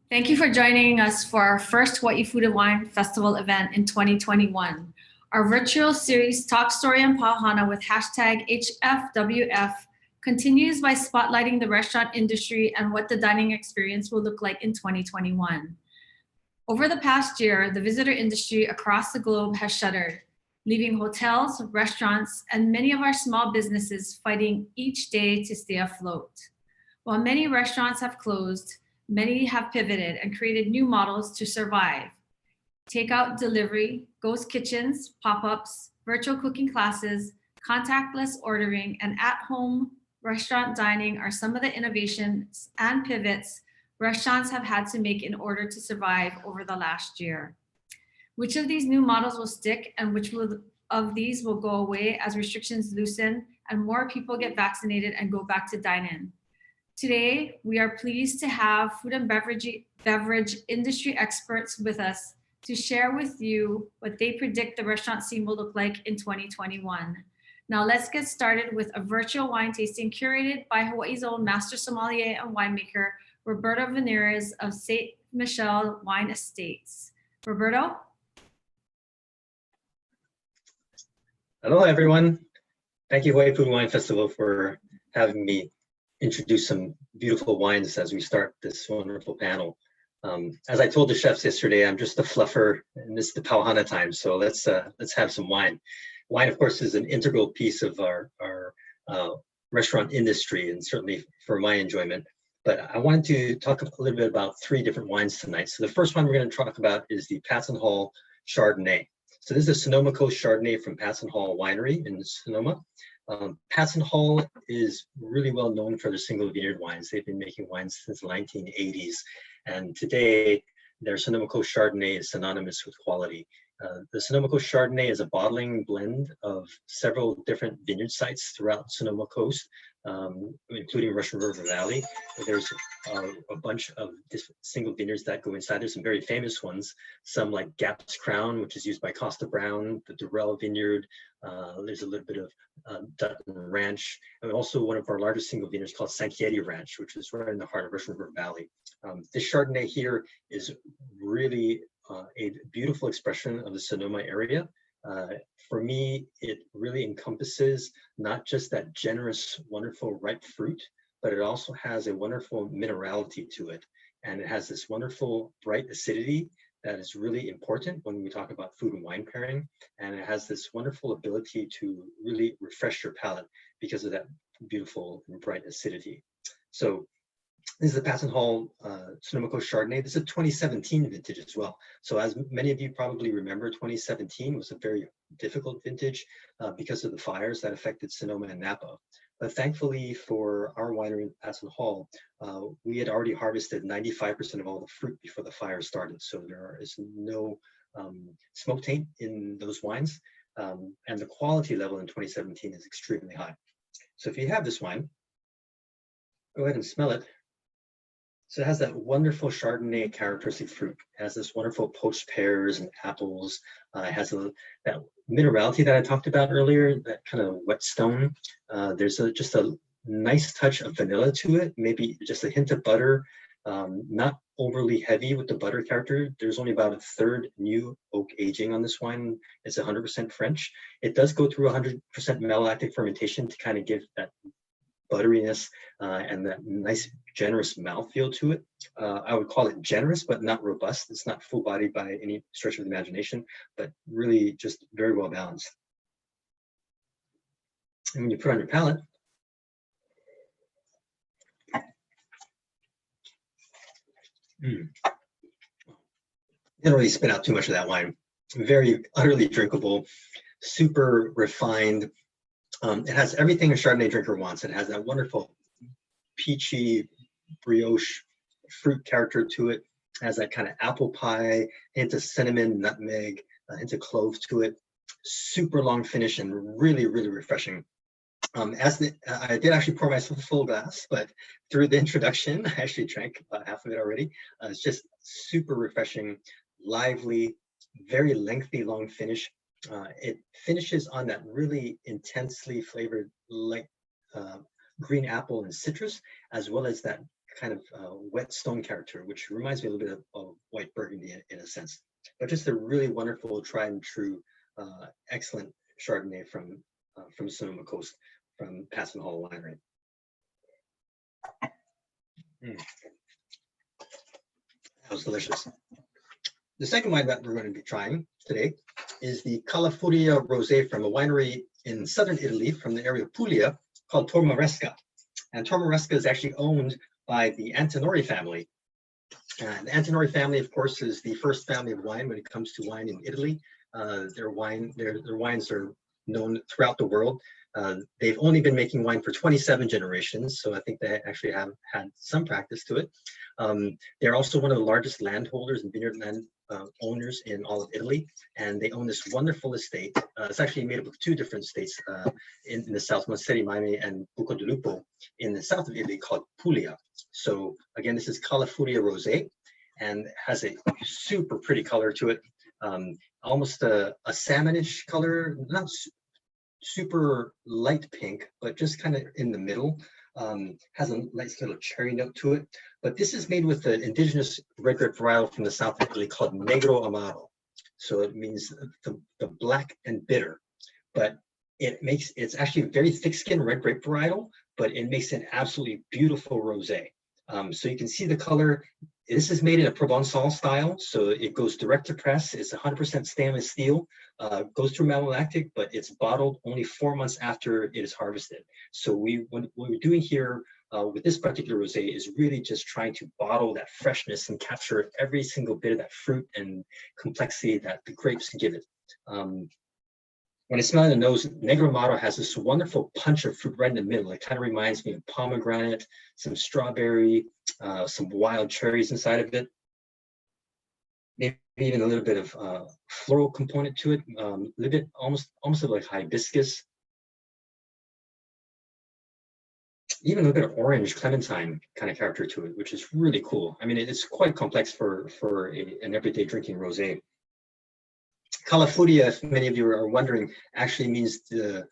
Thank you for joining us for our first Hawaii Food and Wine Festival event in 2021. Our virtual series, Top Story and Pau Hana with hashtag HFWF, continues by spotlighting the restaurant industry and what the dining experience will look like in 2021. Over the past year, the visitor industry across the globe has shuttered, leaving hotels, restaurants, and many of our small businesses fighting each day to stay afloat. While many restaurants have closed, many have pivoted and created new models to survive. Takeout delivery, ghost kitchens, pop-ups, virtual cooking classes, contactless ordering, and at-home restaurant dining are some of the innovations and pivots restaurants have had to make in order to survive over the last year. Which of these new models will stick and of these will go away as restrictions loosen and more people get vaccinated and go back to dine-in? Today, we are pleased to have food and beverage industry experts with us to share with you what they predict the restaurant scene will look like in 2021. Now let's get started with a virtual wine tasting curated by Hawaii's own master sommelier and winemaker, Roberto Veneres of St. Michel Wine Estates. Roberto? Hello, everyone. Thank you, Hawaii Food and Wine Festival, for having me introduce some beautiful wines as we start this wonderful panel. As I told the chefs yesterday, I'm just a fluffer, and this is the Pau Hana time, so let's have some wine. Wine, of course, is an integral piece of our restaurant industry, and certainly for my enjoyment. But I wanted to talk a little bit about three different wines tonight. So the first one we're going to talk about is the Patton Chardonnay. So this is a Sonomaco Chardonnay from Patton Winery in Sonoma. Patton is really well known for their single vineyard wines. They've been making wines since the 1980s. And today, their Sonomaco Chardonnay is synonymous with quality. The Sonomaco Chardonnay is a bottling blend of several different vineyard sites throughout Sonoma Coast, including Russian River Valley. There's a bunch of single vineyards that go inside. There's some very famous ones, some like Gap's Crown, which is used by Costa Brown, the Durrell Vineyard. There's a little bit of Dutton Ranch, and also one of our largest single vineyards called Sankieti Ranch, which is right in the heart of Russian River Valley. This Chardonnay here is really a beautiful expression of the Sonoma area. For me, it really encompasses not just that generous, wonderful, ripe fruit, but it also has a wonderful minerality to it. And it has this wonderful, bright acidity that is really important when we talk about food and wine pairing. And it has this wonderful ability to really refresh your palate because of that beautiful and bright acidity. So this is the Patton Sonomaco Chardonnay. This is a 2017 vintage as well. So as many of you probably remember, 2017 was a very difficult vintage because of the fires that affected Sonoma and Napa. But thankfully for our winery in Patton we had already harvested 95% of all the fruit before the fire started. So there is no smoke taint in those wines. And the quality level in 2017 is extremely high. So if you have this wine, go ahead and smell it. So it has that wonderful Chardonnay characteristic fruit. It has this wonderful poached pears and apples. It has that minerality that I talked about earlier, that kind of whetstone. There's just a nice touch of vanilla to it, maybe just a hint of butter, not overly heavy with the butter character. There's only about a third new oak aging on this wine. It's 100% French. It does go through 100% malolactic fermentation to kind of give that butteriness and that nice generous mouthfeel to it. I would call it generous, but not robust. It's not full-bodied by any stretch of the imagination, but really just very well balanced. And when you put on your palate, you don't really spit out too much of that wine. Very utterly drinkable, super refined. It has everything a Chardonnay drinker wants. It has that wonderful peachy brioche fruit character to it. It has that kind of apple pie, hint of cinnamon, nutmeg, a hint of clove to it. Super long finish and really, really refreshing. I did actually pour myself a full glass, but through the introduction, I actually drank about half of it already. It's just super refreshing, lively, very lengthy, long finish. It finishes on that really intensely flavored light green apple and citrus, as well as that kind of wet stone character, which reminds me a little bit of white Burgundy in a sense. But just a really wonderful, tried and true, excellent Chardonnay from Sonoma Coast, from Patton Hall Winery. That was delicious. The second wine that we're going to be trying today is the Califoria Rose from a winery in southern Italy, from the area of Puglia, called Tormaresca. And Tormaresca is actually owned by the Antinori family. And the Antinori family, of course, is the first family of wine when it comes to wine in Italy. Their wines are known throughout the world. They've only been making wine for 27 generations, so I think they actually have had some practice to it. They're also one of the largest landholders and vineyard land owners in all of Italy, and they own this wonderful estate. It's actually made up of two different estates in the south, Montseri Maime and Buco di Lupo, in the south of Italy, called Puglia. So again, this is Califoria Rose, and has a super pretty color to it, almost a salmonish color, not super light pink, but just kind of in the middle. Has a nice little cherry note to it. But this is made with the indigenous red grape varietal from the south of Italy called Negro Amaro. So it means the black and bitter. But it's actually a very thick-skinned red grape varietal, but it makes an absolutely beautiful rosé. So you can see the color. This is made in a Provençal style, so it goes direct to press. It's 100% stainless steel, goes through malolactic, but it's bottled only 4 months after it is harvested. So what we're doing here with this particular rosé is really just trying to bottle that freshness and capture every single bit of that fruit and complexity that the grapes give it. When I smell it in the nose, Negro Amaro has this wonderful punch of fruit right in the middle. It kind of reminds me of pomegranate, some strawberry, some wild cherries inside of it. Maybe even a little bit of floral component to it, a little bit almost like hibiscus. Even a little bit of orange clementine kind of character to it, which is really cool. I mean, it's quite complex for an everyday drinking rosé. Califoria, if many of you are wondering, actually means the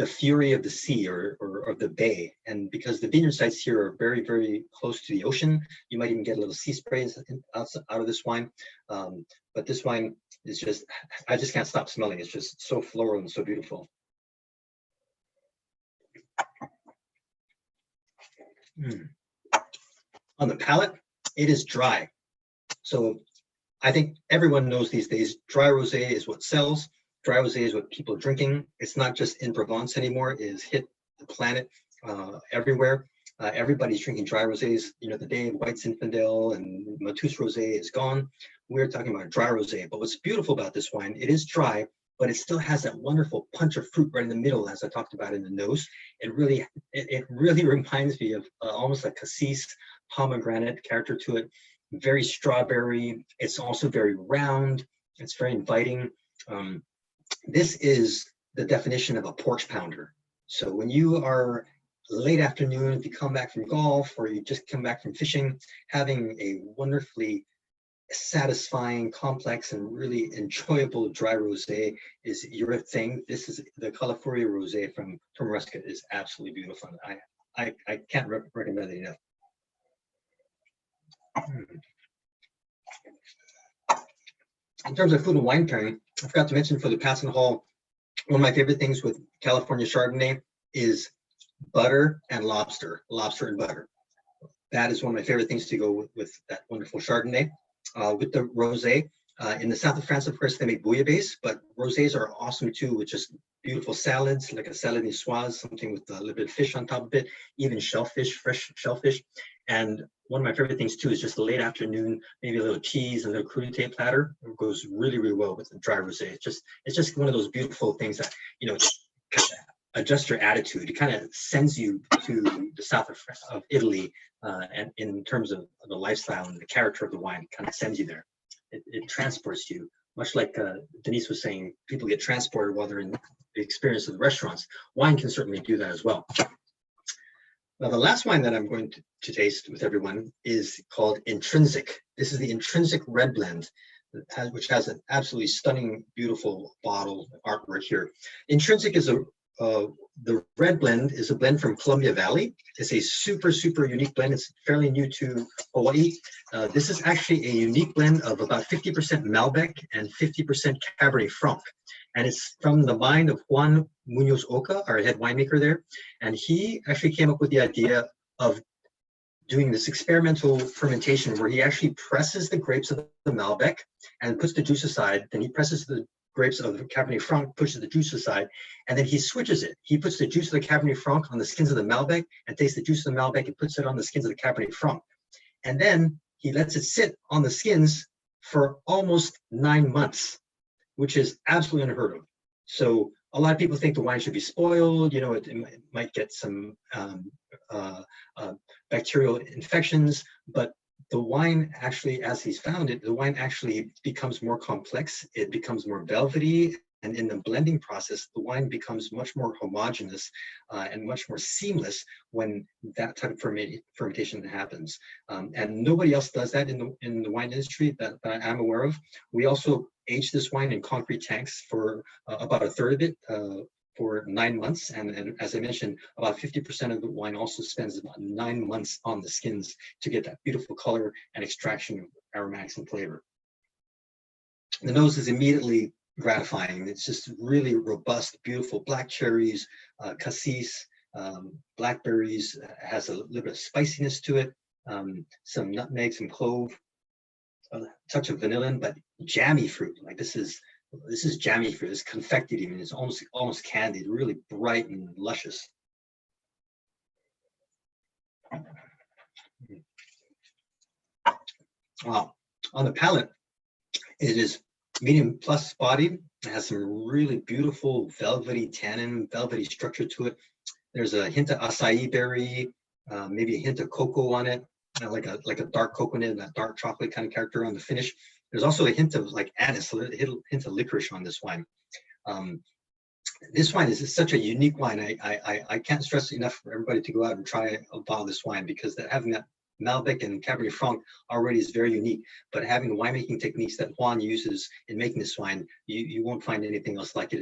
fury of the sea or of the bay. And because the vineyard sites here are very, very close to the ocean, you might even get a little sea spray out of this wine. But this wine is just, I just can't stop smelling. It's just so floral and so beautiful. On the palate, it is dry. So I think everyone knows these days, dry rosé is what sells. Dry rosé is what people are drinking. It's not just in Provence anymore. It has hit the planet everywhere. Everybody's drinking dry rosés. You know, the day of White Zinfandel and Matus rosé is gone. We're talking about dry rosé. But what's beautiful about this wine, it is dry, but it still has that wonderful punch of fruit right in the middle, as I talked about in the nose. It really reminds me of almost a cassis pomegranate character to it. Very strawberry. It's also very round. It's very inviting. This is the definition of a porch pounder. So when you are late afternoon, if you come back from golf or you just come back from fishing, having a wonderfully satisfying, complex, and really enjoyable dry rosé is your thing. This is the Califoria Rosé from Tormaresca is absolutely beautiful. I can't recommend it enough. In terms of food and wine pairing, I forgot to mention for the Patton Hall, one of my favorite things with California Chardonnay is butter and lobster and butter. That is one of my favorite things to go with that wonderful Chardonnay. With the rosé, in the south of France, of course, they make bouillabaisse, but rosés are awesome too, with just beautiful salads, like a salad niçoise, something with a little bit of fish on top of it, even shellfish, fresh shellfish. And one of my favorite things too is just a late afternoon, maybe a little cheese, a little crudité platter. It goes really, really well with the dry rosé. It's just one of those beautiful things that, you know, kind of adjust your attitude. It kind of sends you to the south of Italy, and in terms of the lifestyle and the character of the wine, kind of sends you there. It transports you, much like Denise was saying, people get transported while they're in the experience of the restaurants. Wine can certainly do that as well. Now, the last wine that I'm going to taste with everyone is called Intrinsic. This is the Intrinsic Red Blend, which has an absolutely stunning, beautiful bottle artwork here. Intrinsic is the red blend is a blend from Columbia Valley. It's a super, super unique blend. It's fairly new to Hawaii. This is actually a unique blend of about 50% Malbec and 50% Cabernet Franc. And it's from the mind of Juan Munoz Oca, our head winemaker there. And he actually came up with the idea of doing this experimental fermentation where he actually presses the grapes of the Malbec and puts the juice aside. Then he presses the grapes of the Cabernet Franc, pushes the juice aside, and then he switches it. He puts the juice of the Cabernet Franc on the skins of the Malbec and takes the juice of the Malbec and puts it on the skins of the Cabernet Franc. And then he lets it sit on the skins for almost 9 months, which is absolutely unheard of. So a lot of people think the wine should be spoiled, it might get some bacterial infections, but the wine actually, as he's found it, the wine actually becomes more complex, it becomes more velvety, and in the blending process, the wine becomes much more homogeneous and much more seamless when that type of fermentation happens. And nobody else does that in the wine industry that I'm aware of. We also age this wine in concrete tanks for about a third of it for 9 months. And as I mentioned, about 50% of the wine also spends about 9 months on the skins to get that beautiful color and extraction of aromatics and flavor. The nose is immediately gratifying. It's just really robust, beautiful black cherries, cassis, blackberries, has a little bit of spiciness to it, some nutmeg, some clove, a touch of vanillin, but jammy fruit. Like this is jammy fruit. It's confected even. It's almost candied, really bright and luscious. Wow. On the palate, it is medium plus body. It has some really beautiful velvety tannin, velvety structure to it. There's a hint of acai berry, maybe a hint of cocoa on it, like a dark coconut, that dark chocolate kind of character on the finish. There's also a hint of like anise, a hint of licorice on this wine. This wine is such a unique wine. I can't stress enough for everybody to go out and try a bottle of this wine, because having that Malbec and Cabernet Franc already is very unique, but having the winemaking techniques that Juan uses in making this wine, you won't find anything else like it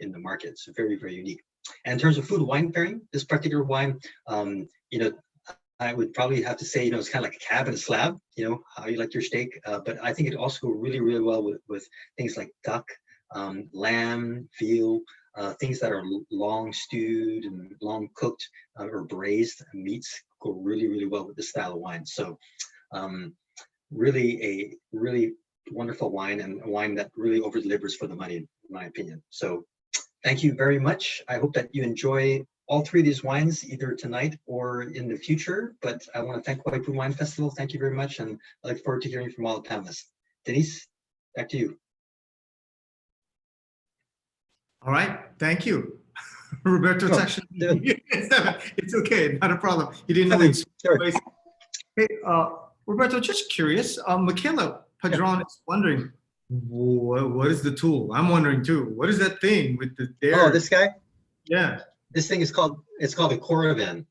in the market. It's very, very unique. And in terms of food wine pairing, this particular wine, I would probably have to say, it's kind of like a cab and a slab, how you like your steak. But I think it also go really, really well with things like duck, lamb, veal, things that are long stewed and long cooked or braised meats go really, really well with this style of wine. So really a really wonderful wine, and a wine that really over delivers for the money, in my opinion. So thank you very much. I hope that you enjoy all three of these wines either tonight or in the future. But I want to thank Hawaii Food Wine Festival. Thank you very much. And I look forward to hearing from all the panelists. Denise, back to you. All right, thank you. Roberto, it's actually, it's okay, not a problem. You didn't know it's Hey, Roberto, just curious, Michaela Padron is wondering, what is the tool? I'm wondering too. What is that thing with the air? Oh, this guy? Yeah. This thing is called a Coravin.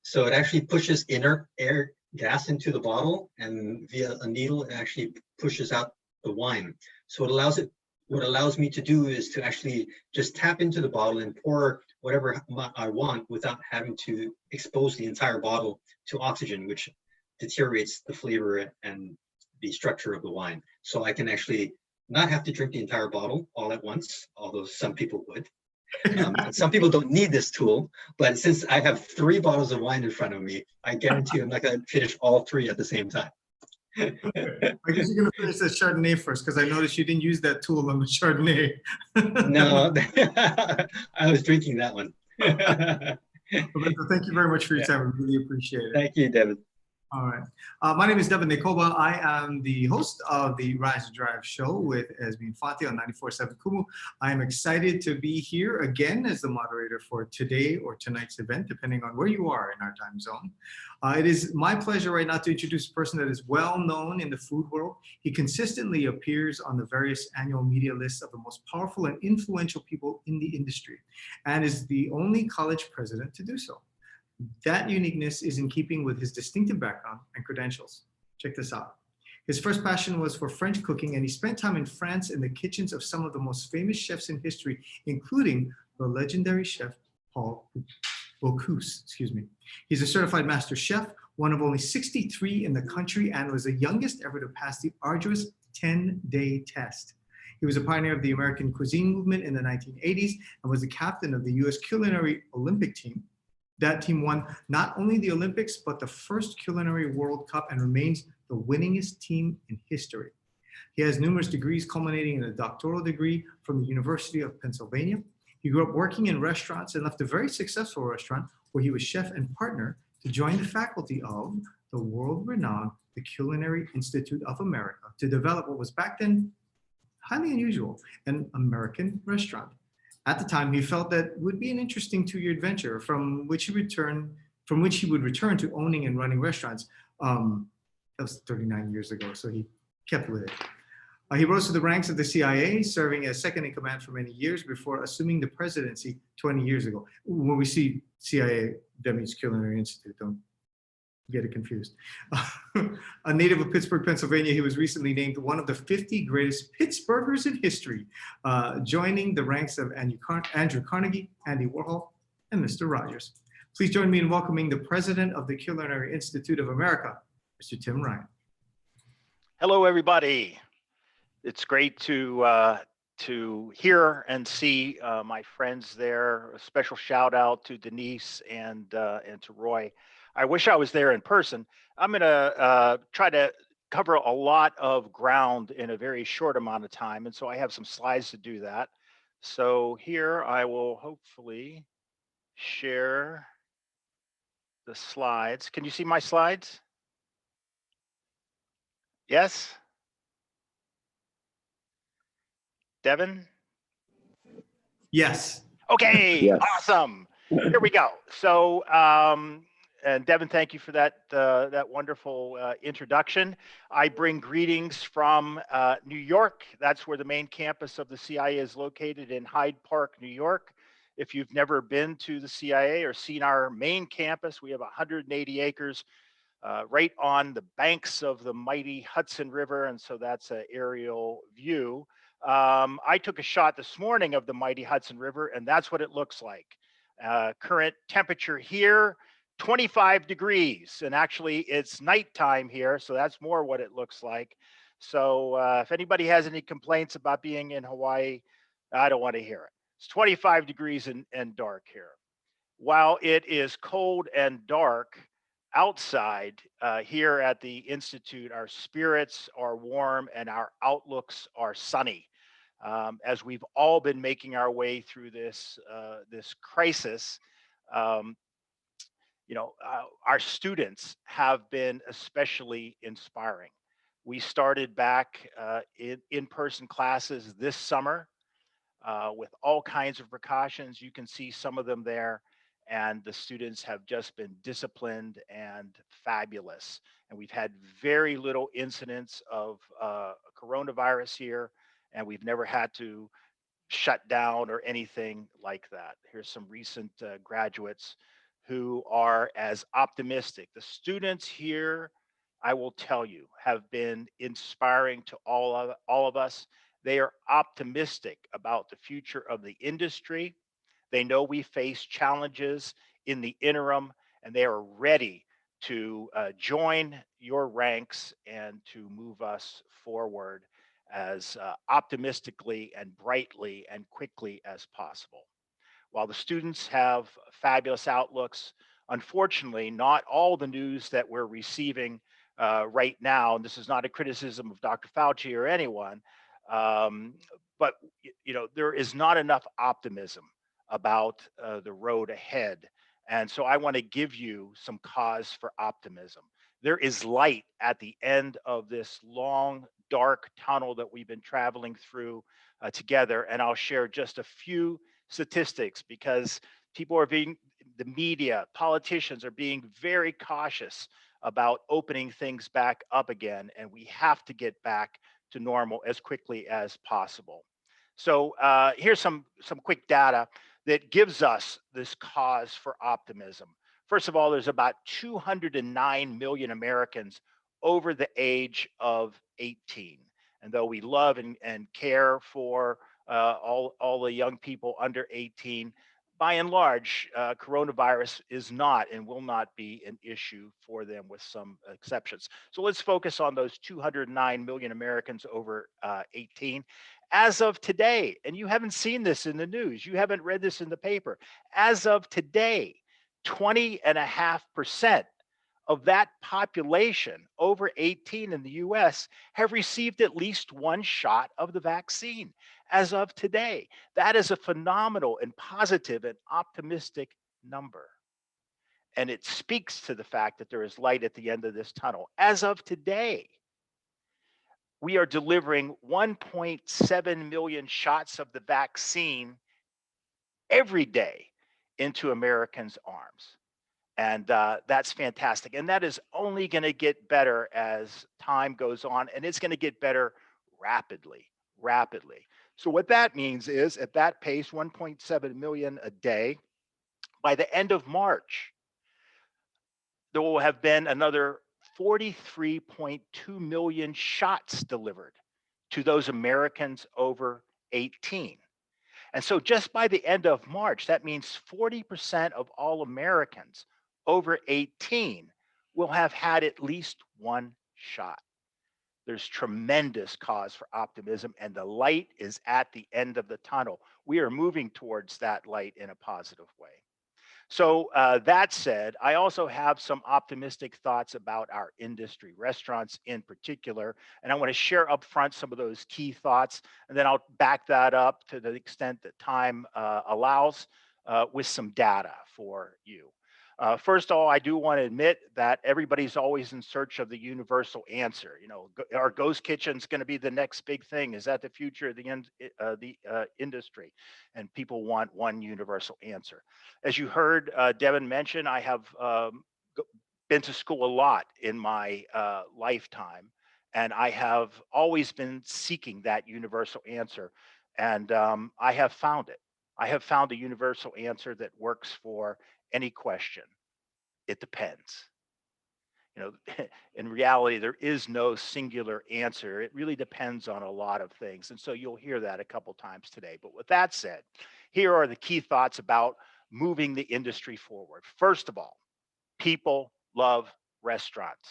So it actually pushes inert air gas into the bottle, and via a needle, it actually pushes out the wine. So what allows me to do is to actually just tap into the bottle and pour whatever I want without having to expose the entire bottle to oxygen, which deteriorates the flavor and the structure of the wine. So I can actually not have to drink the entire bottle all at once, although some people would. And some people don't need this tool, but since I have 3 bottles of wine in front of me, I guarantee you I'm not going to finish all 3 at the same time. I guess you're going to finish that Chardonnay first, because I noticed you didn't use that tool on the Chardonnay. No, I was drinking that one. Roberto, thank you very much for your time. I really appreciate it. Thank you, Devin. All right. My name is Devin Nekoba. I am the host of the Rise and Drive show with Esme Infante on 94.7 Kumu. I am excited to be here again as the moderator for today or tonight's event, depending on where you are in our time zone. It is my pleasure right now to introduce a person that is well known in the food world. He consistently appears on the various annual media lists of the most powerful and influential people in the industry, and is the only college president to do so. That uniqueness is in keeping with his distinctive background and credentials. Check this out. His first passion was for French cooking, and he spent time in France in the kitchens of some of the most famous chefs in history, including the legendary chef Paul Bocuse, excuse me. He's a certified master chef, one of only 63 in the country, and was the youngest ever to pass the arduous 10-day test. He was a pioneer of the American cuisine movement in the 1980s and was the captain of the US Culinary Olympic team. That team won not only the Olympics, but the first Culinary World Cup and remains the winningest team in history. He has numerous degrees culminating in a doctoral degree from the University of Pennsylvania. He grew up working in restaurants and left a very successful restaurant where he was chef and partner to join the faculty of the world-renowned the Culinary Institute of America to develop what was back then highly unusual, an American restaurant. At the time, he felt that would be an interesting two-year adventure from which he would return to owning and running restaurants. That was 39 years ago, so he kept with it. He rose to the ranks of the CIA, serving as second in command for many years before assuming the presidency 20 years ago. When we see CIA, that means Culinary Institute, don't get it confused. A native of Pittsburgh, Pennsylvania, he was recently named one of the 50 greatest Pittsburghers in history, joining the ranks of Andrew Carnegie, Andy Warhol, and Mr. Rogers. Please join me in welcoming the president of the Culinary Institute of America, Mr. Tim Ryan. Hello, everybody. It's great to hear and see my friends there. A special shout out to Denise and to Roy. I wish I was there in person. I'm going to try to cover a lot of ground in a very short amount of time, and so I have some slides to do that. So here I will hopefully share the slides. Can you see my slides? Yes? Devin? Yes. Okay, Yes. awesome. Here we go. So, and Devin, thank you for that that wonderful introduction. I bring greetings from New York. That's where the main campus of the CIA is located, in Hyde Park, New York. If you've never been to the CIA or seen our main campus, we have 180 acres right on the banks of the mighty Hudson River, and so that's an aerial view. I took a shot this morning of the mighty Hudson River, and that's what it looks like. Current temperature here, 25 degrees, and actually it's nighttime here, so that's more what it looks like. So if anybody has any complaints about being in Hawaii, I don't want to hear it. It's 25 degrees and dark here. While it is cold and dark outside, here at the Institute, our spirits are warm and our outlooks are sunny. As we've all been making our way through this crisis, our students have been especially inspiring. We started back in-person classes this summer with all kinds of precautions. You can see some of them there, and the students have just been disciplined and fabulous. And we've had very little incidents of coronavirus here, and we've never had to shut down or anything like that. Here's some recent graduates who are as optimistic. The students here, I will tell you, have been inspiring to all of us. They are optimistic about the future of the industry. They know we face challenges in the interim, and they are ready to join your ranks and to move us forward as optimistically and brightly and quickly as possible. While the students have fabulous outlooks, unfortunately, not all the news that we're receiving right now, and this is not a criticism of Dr. Fauci or anyone, but there is not enough optimism about the road ahead. And so I want to give you some cause for optimism. There is light at the end of this long, dark tunnel that we've been traveling through together. And I'll share just a few statistics because the media, politicians are being very cautious about opening things back up again. And we have to get back to normal as quickly as possible. So here's some quick data that gives us this cause for optimism. First of all, there's about 209 million Americans over the age of 18. And though we love and care for all the young people under 18, by and large, coronavirus is not and will not be an issue for them, with some exceptions. So let's focus on those 209 million Americans over 18. As of today, and you haven't seen this in the news, you haven't read this in the paper, as of today, 20.5% of that population over 18 in the US have received at least one shot of the vaccine as of today. That is a phenomenal and positive and optimistic number. And it speaks to the fact that there is light at the end of this tunnel. As of today, we are delivering 1.7 million shots of the vaccine every day into Americans' arms. And that's fantastic. And that is only going to get better as time goes on, and it's going to get better rapidly, rapidly. So what that means is, at that pace, 1.7 million a day, by the end of March, there will have been another 43.2 million shots delivered to those Americans over 18. And so just by the end of March, that means 40% of all Americans over 18 will have had at least one shot. There's tremendous cause for optimism, and the light is at the end of the tunnel. We are moving towards that light in a positive way. So that said, I also have some optimistic thoughts about our industry, restaurants in particular, and I want to share up front some of those key thoughts, and then I'll back that up to the extent that time allows with some data for you. First of all, I do want to admit that everybody's always in search of the universal answer. You know, our ghost kitchen's going to be the next big thing. Is that the future of the industry? And people want one universal answer. As you heard Devin mention, I have been to school a lot in my lifetime, and I have always been seeking that universal answer. And I have found it. I have found a universal answer that works for any question. It depends. You know, in reality, there is no singular answer. It really depends on a lot of things. And so you'll hear that a couple times today. But with that said, here are the key thoughts about moving the industry forward. First of all, people love restaurants.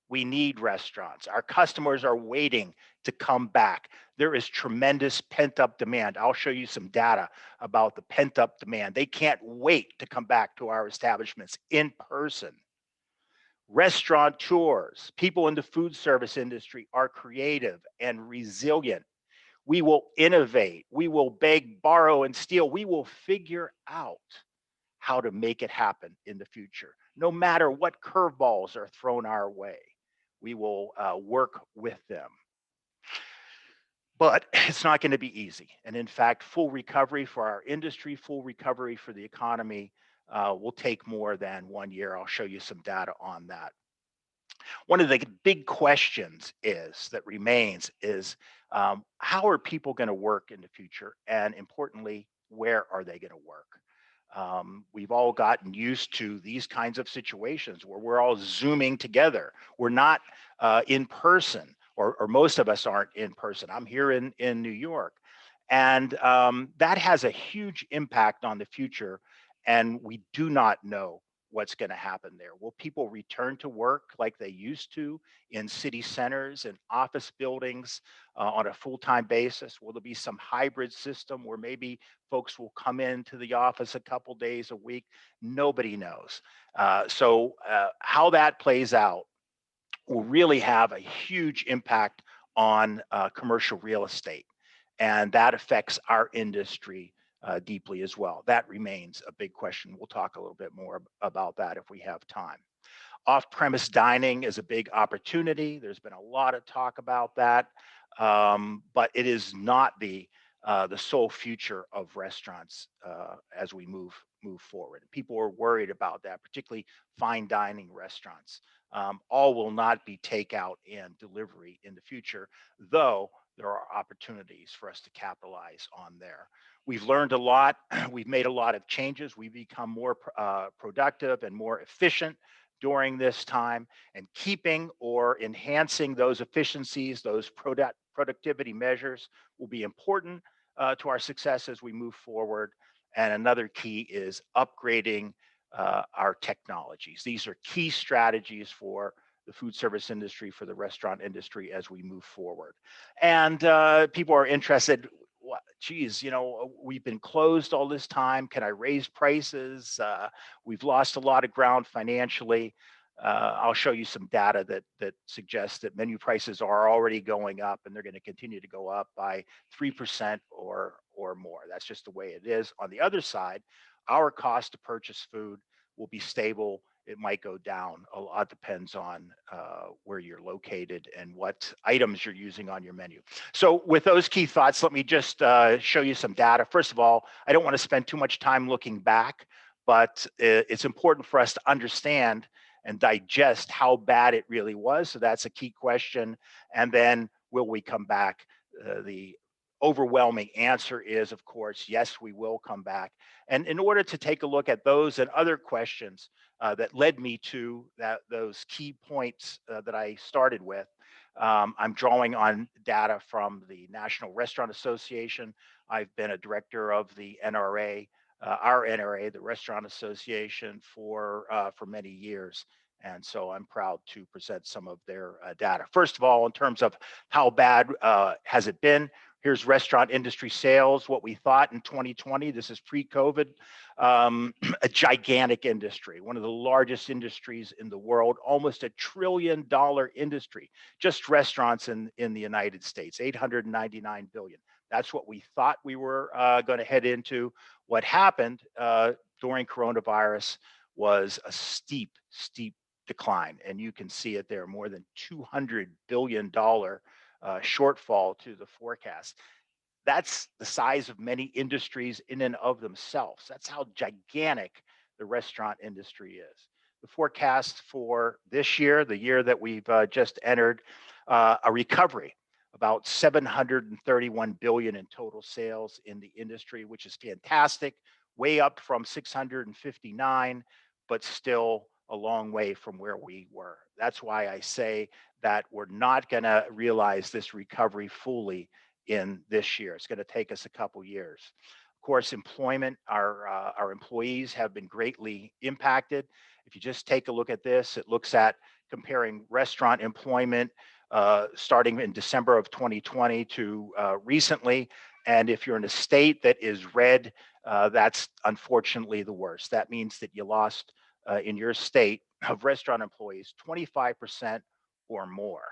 We need restaurants. Our customers are waiting to come back. There is tremendous pent-up demand. I'll show you some data about the pent-up demand. They can't wait to come back to our establishments in person. Restaurateurs, people in the food service industry, are creative and resilient. We will innovate. We will beg, borrow, and steal. We will figure out how to make it happen in the future, no matter what curveballs are thrown our way. We will work with them. But it's not going to be easy. And in fact, full recovery for our industry, full recovery for the economy will take more than 1 year. I'll show you some data on that. One of the big questions that remains is how are people going to work in the future? And importantly, where are they going to work? We've all gotten used to these kinds of situations where we're all Zooming together. We're not in person, or most of us aren't in person. I'm here in New York. And that has a huge impact on the future. And we do not know what's going to happen there. Will people return to work like they used to in city centers and office buildings on a full-time basis? Will there be some hybrid system where maybe folks will come into the office a couple days a week? Nobody knows. So how that plays out will really have a huge impact on commercial real estate. And that affects our industry deeply as well. That remains a big question. We'll talk a little bit more about that if we have time. Off-premise dining is a big opportunity. There's been a lot of talk about that, but it is not the sole future of restaurants as we move forward. People are worried about that, particularly fine dining restaurants. All will not be takeout and delivery in the future, though there are opportunities for us to capitalize on there. We've learned a lot. We've made a lot of changes. We've become more productive and more efficient during this time, and keeping or enhancing those efficiencies, those productivity measures will be important to our success as we move forward. And another key is upgrading our technologies. These are key strategies for the food service industry, for the restaurant industry as we move forward. And people are interested, geez, we've been closed all this time. Can I raise prices? We've lost a lot of ground financially. I'll show you some data that suggests that menu prices are already going up, and they're going to continue to go up by 3% or more. That's just the way it is. On the other side, our cost to purchase food will be stable. It might go down. A lot depends on where you're located and what items you're using on your menu. So with those key thoughts, let me just show you some data. First of all, I don't want to spend too much time looking back, but it's important for us to understand and digest how bad it really was. So that's a key question. And then will we come back? The overwhelming answer is, of course, yes, we will come back. And in order to take a look at those and other questions that led me to those key points that I started with, I'm drawing on data from the National Restaurant Association. I've been a director of the NRA, our NRA, the Restaurant Association, for many years. And so I'm proud to present some of their data. First of all, in terms of how bad has it been, here's restaurant industry sales, what we thought in 2020. This is pre-COVID, a gigantic industry, one of the largest industries in the world, almost $1 trillion industry, just restaurants in the United States, 899 billion. That's what we thought we were going to head into. What happened during coronavirus was a steep decline. And you can see it there, more than $200 billion shortfall to the forecast. That's the size of many industries in and of themselves. That's how gigantic the restaurant industry is. The forecast for this year, the year that we've just entered, a recovery, about 731 billion in total sales in the industry, which is fantastic, way up from 659, but still a long way from where we were. That's why I say that we're not going to realize this recovery fully in this year. It's going to take us a couple years. Of course, employment, our employees have been greatly impacted. If you just take a look at this, it looks at comparing restaurant employment starting in December of 2020 to recently. And if you're in a state that is red, that's unfortunately the worst. That means that you lost in your state of restaurant employees 25% or more.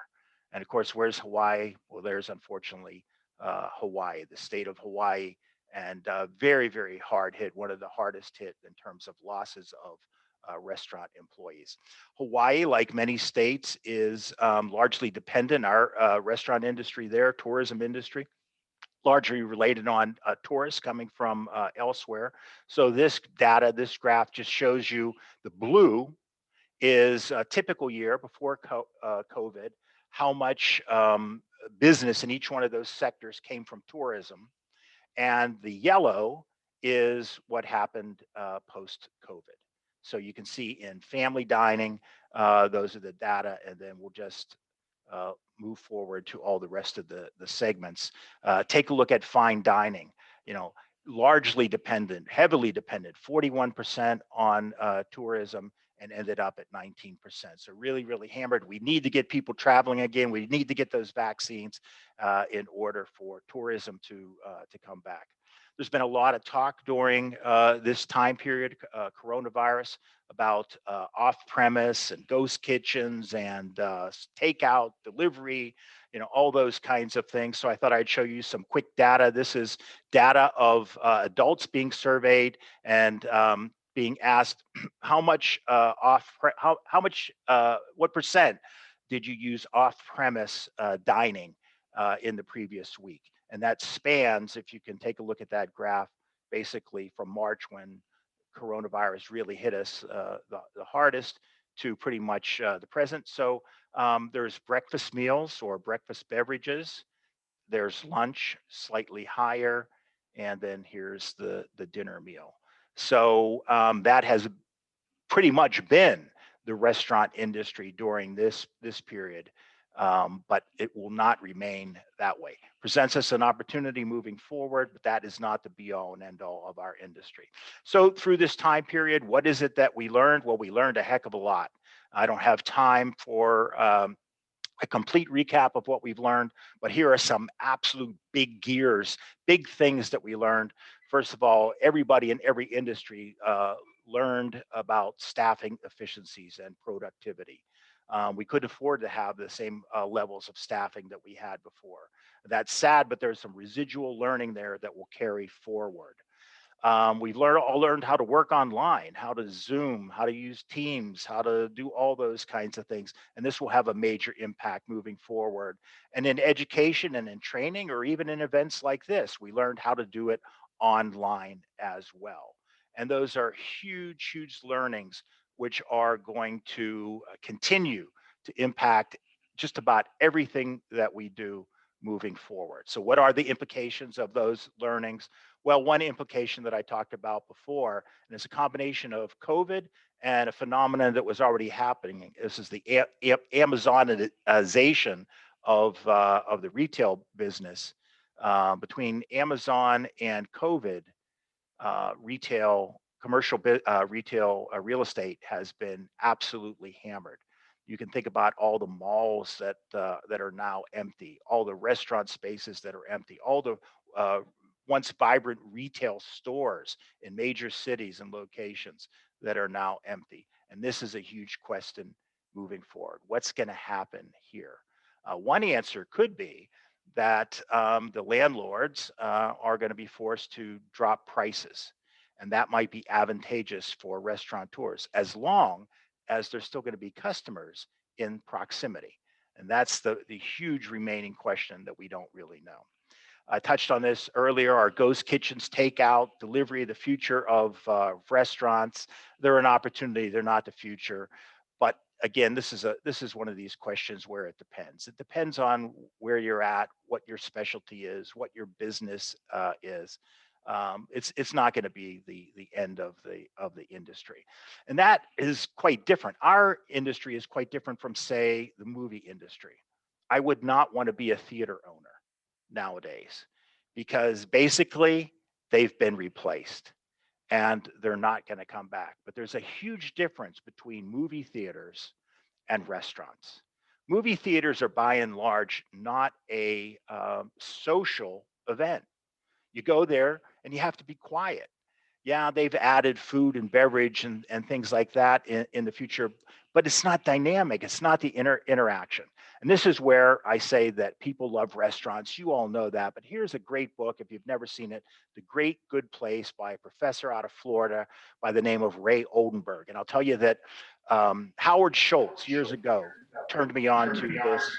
And of course, where's Hawaii? Well, there's unfortunately Hawaii, the state of Hawaii, and very, very hard hit, one of the hardest hit in terms of losses of restaurant employees. Hawaii, like many states, is largely dependent, our restaurant industry there, tourism industry, largely related on tourists coming from elsewhere. So this data, this graph just shows you the blue is a typical year before COVID, how much business in each one of those sectors came from tourism. And the yellow is what happened post-COVID. So you can see in family dining, those are the data, and then we'll just move forward to all the rest of the segments. Take a look at fine dining, largely dependent, heavily dependent, 41% on tourism, and ended up at 19%. So really, really hammered. We need to get people traveling again. We need to get those vaccines in order for tourism to come back. There's been a lot of talk during this time period, coronavirus, about off-premise and ghost kitchens and takeout, delivery, all those kinds of things. So I thought I'd show you some quick data. This is data of adults being surveyed and being asked how much what percent did you use off-premise dining in the previous week? And that spans, if you can take a look at that graph, basically from March when coronavirus really hit us the hardest to pretty much the present. So there's breakfast meals or breakfast beverages. There's lunch, slightly higher. And then here's the dinner meal. So that has pretty much been the restaurant industry during this period. but it will not remain that way. Presents us an opportunity moving forward, but that is not the be-all and end-all of our industry. So through this time period, what is it that we learned? Well, we learned a heck of a lot. I don't have time for a complete recap of what we've learned, but here are some absolute big gears, big things that we learned. First of all, everybody in every industry learned about staffing efficiencies and productivity. We couldn't afford to have the same levels of staffing that we had before. That's sad, but there's some residual learning there that will carry forward. We've all learned how to work online, how to Zoom, how to use Teams, how to do all those kinds of things. And this will have a major impact moving forward. And in education and in training, or even in events like this, we learned how to do it online as well. And those are huge, huge learnings, which are going to continue to impact just about everything that we do moving forward. So what are the implications of those learnings? Well, one implication that I talked about before, and it's a combination of COVID and a phenomenon that was already happening. This is the Amazonization of the retail business. Between Amazon and COVID, commercial retail real estate has been absolutely hammered. You can think about all the malls that are now empty, all the restaurant spaces that are empty, all the once vibrant retail stores in major cities and locations that are now empty. And this is a huge question moving forward. What's going to happen here? One answer could be that the landlords are going to be forced to drop prices. And that might be advantageous for restaurateurs as long as there's still going to be customers in proximity. And that's the huge remaining question that we don't really know. I touched on this earlier, our ghost kitchens, takeout, delivery, the future of restaurants. They're an opportunity, they're not the future. But again, this is one of these questions where it depends. It depends on where you're at, what your specialty is, what your business is. It's not going to be the end of the industry, and that is quite different. Our industry is quite different from, say, the movie industry. I would not want to be a theater owner nowadays because basically they've been replaced and they're not going to come back. But there's a huge difference between movie theaters and restaurants. Movie theaters are by and large not a social event. You go there and you have to be quiet. Yeah, they've added food and beverage and things like that in the future, but it's not dynamic. It's not the interaction. And this is where I say that people love restaurants. You all know that, but here's a great book if you've never seen it, The Great Good Place by a professor out of Florida by the name of Ray Oldenburg. And I'll tell you that Howard Schultz years ago turned me on to this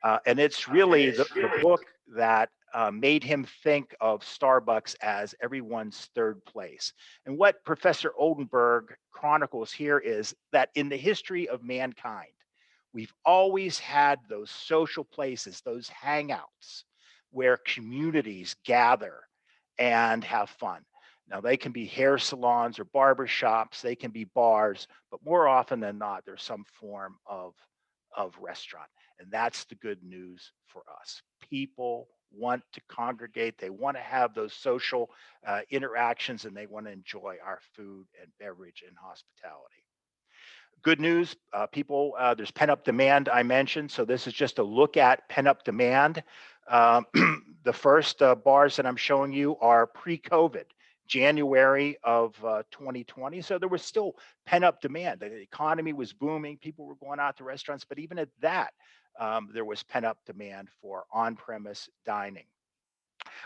book. And it's really the book that made him think of Starbucks as everyone's third place. And what Professor Oldenburg chronicles here is that in the history of mankind, we've always had those social places, those hangouts where communities gather and have fun. Now, they can be hair salons or barber shops, they can be bars, but more often than not, there's some form of restaurant. And that's the good news for us. People want to congregate, they want to have those social interactions, and they want to enjoy our food and beverage and hospitality. Good news, people, there's pent-up demand I mentioned. So this is just a look at pent-up demand. The first bars that I'm showing you are pre-COVID, January of 2020. So there was still pent-up demand. The economy was booming. People were going out to restaurants. But even at that, there was pent-up demand for on-premise dining.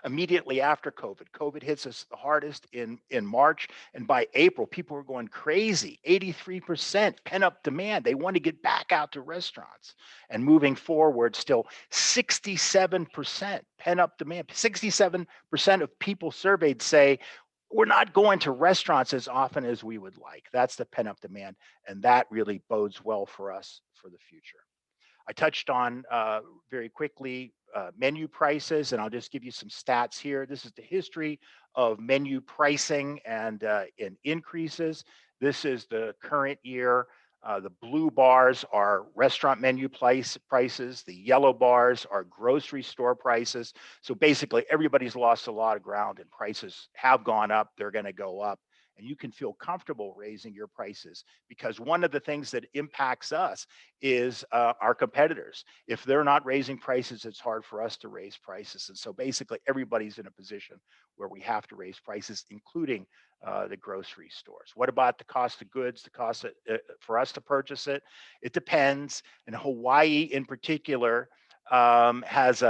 Immediately after COVID hits us the hardest in March. And by April, people were going crazy. 83% pent-up demand. They want to get back out to restaurants. And moving forward, still 67% pent-up demand. 67% of people surveyed say, we're not going to restaurants as often as we would like. That's the pent-up demand. And that really bodes well for us for the future. I touched on very quickly menu prices, and I'll just give you some stats here. This is the history of menu pricing and in increases. This is the current year. The blue bars are restaurant menu prices. The yellow bars are grocery store prices. So basically, everybody's lost a lot of ground and prices have gone up. They're going to go up. And you can feel comfortable raising your prices because one of the things that impacts us is our competitors. If they're not raising prices, it's hard for us to raise prices. And so basically, everybody's in a position where we have to raise prices, including the grocery stores. What about the cost of goods, the cost for us to purchase it? It depends. And Hawaii in particular has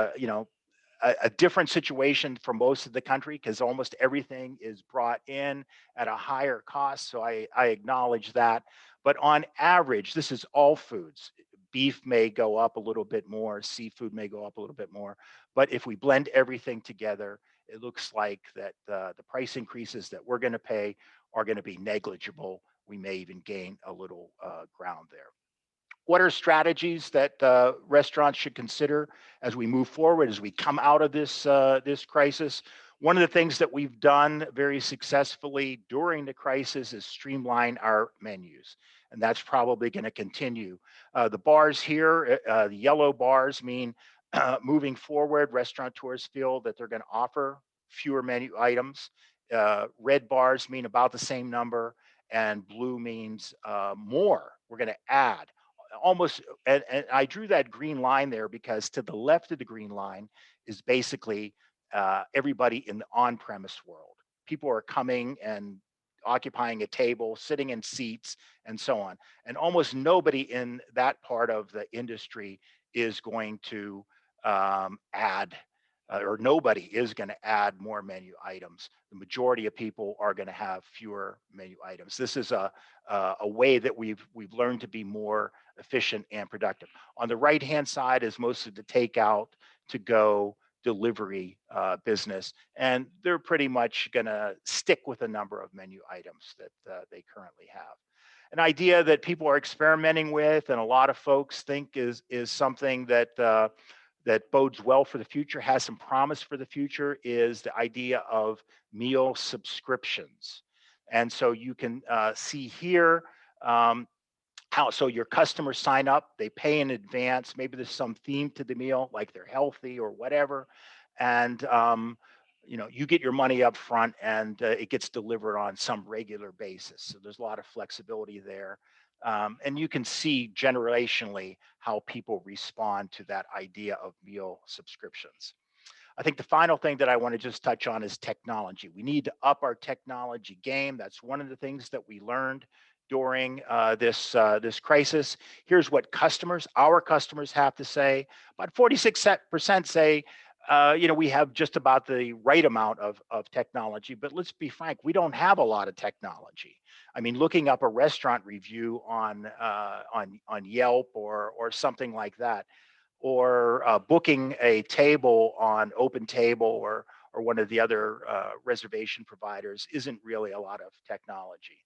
a different situation for most of the country because almost everything is brought in at a higher cost. So I acknowledge that. But on average, this is all foods. Beef may go up a little bit more, seafood may go up a little bit more. But if we blend everything together, it looks like that the price increases that we're going to pay are going to be negligible. We may even gain a little ground there. What are strategies that restaurants should consider as we move forward, as we come out of this this crisis? One of the things that we've done very successfully during the crisis is streamline our menus, and that's probably going to continue. The bars here, the yellow bars mean moving forward, restaurateurs feel that they're going to offer fewer menu items. Red bars mean about the same number, and blue means more. We're going to add almost, and I drew that green line there because to the left of the green line is basically everybody in the on-premise world. People are coming and occupying a table, sitting in seats, and so on. And almost nobody in that part of the industry is going to add, or nobody is going to add more menu items. The majority of people are going to have fewer menu items. This is a way that we've learned to be more efficient and productive. On the right-hand side is most of the takeout, to go, delivery business, and they're pretty much going to stick with a number of menu items that they currently have. An idea that people are experimenting with, and a lot of folks think is something that that bodes well for the future, has some promise for the future, is the idea of meal subscriptions. And so you can see here so your customers sign up, they pay in advance. Maybe there's some theme to the meal, like they're healthy or whatever, and you get your money up front, and it gets delivered on some regular basis. So there's a lot of flexibility there. And you can see generationally how people respond to that idea of meal subscriptions. I think the final thing that I want to just touch on is technology. We need to up our technology game. That's one of the things that we learned during this crisis. Here's what our customers have to say. About 46% say, we have just about the right amount of technology, but let's be frank, we don't have a lot of technology. I mean, looking up a restaurant review on Yelp or something like that, or booking a table on Open Table or one of the other reservation providers isn't really a lot of technology.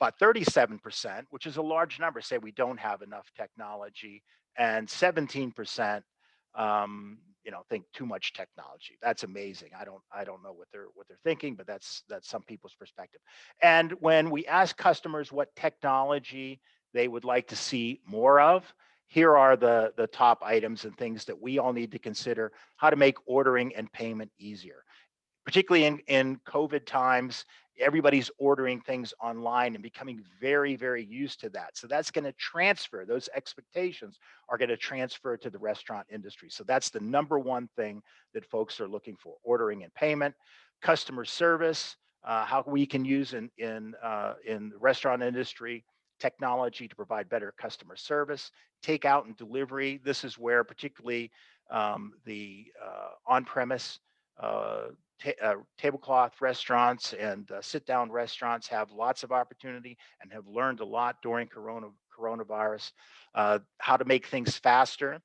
About 37%, which is a large number, say we don't have enough technology, and 17% think too much technology. That's amazing. I don't know what they're thinking, but that's some people's perspective. And when we ask customers what technology they would like to see more of, here are the top items and things that we all need to consider: how to make ordering and payment easier. Particularly in COVID times, everybody's ordering things online and becoming very, very used to that. So that's going to transfer, those expectations are going to transfer to the restaurant industry. So that's the number one thing that folks are looking for: ordering and payment. Customer service, how we can use in the restaurant industry technology to provide better customer service. Takeout and delivery, this is where particularly the on-premise tablecloth restaurants and sit-down restaurants have lots of opportunity and have learned a lot during coronavirus. How to make things faster.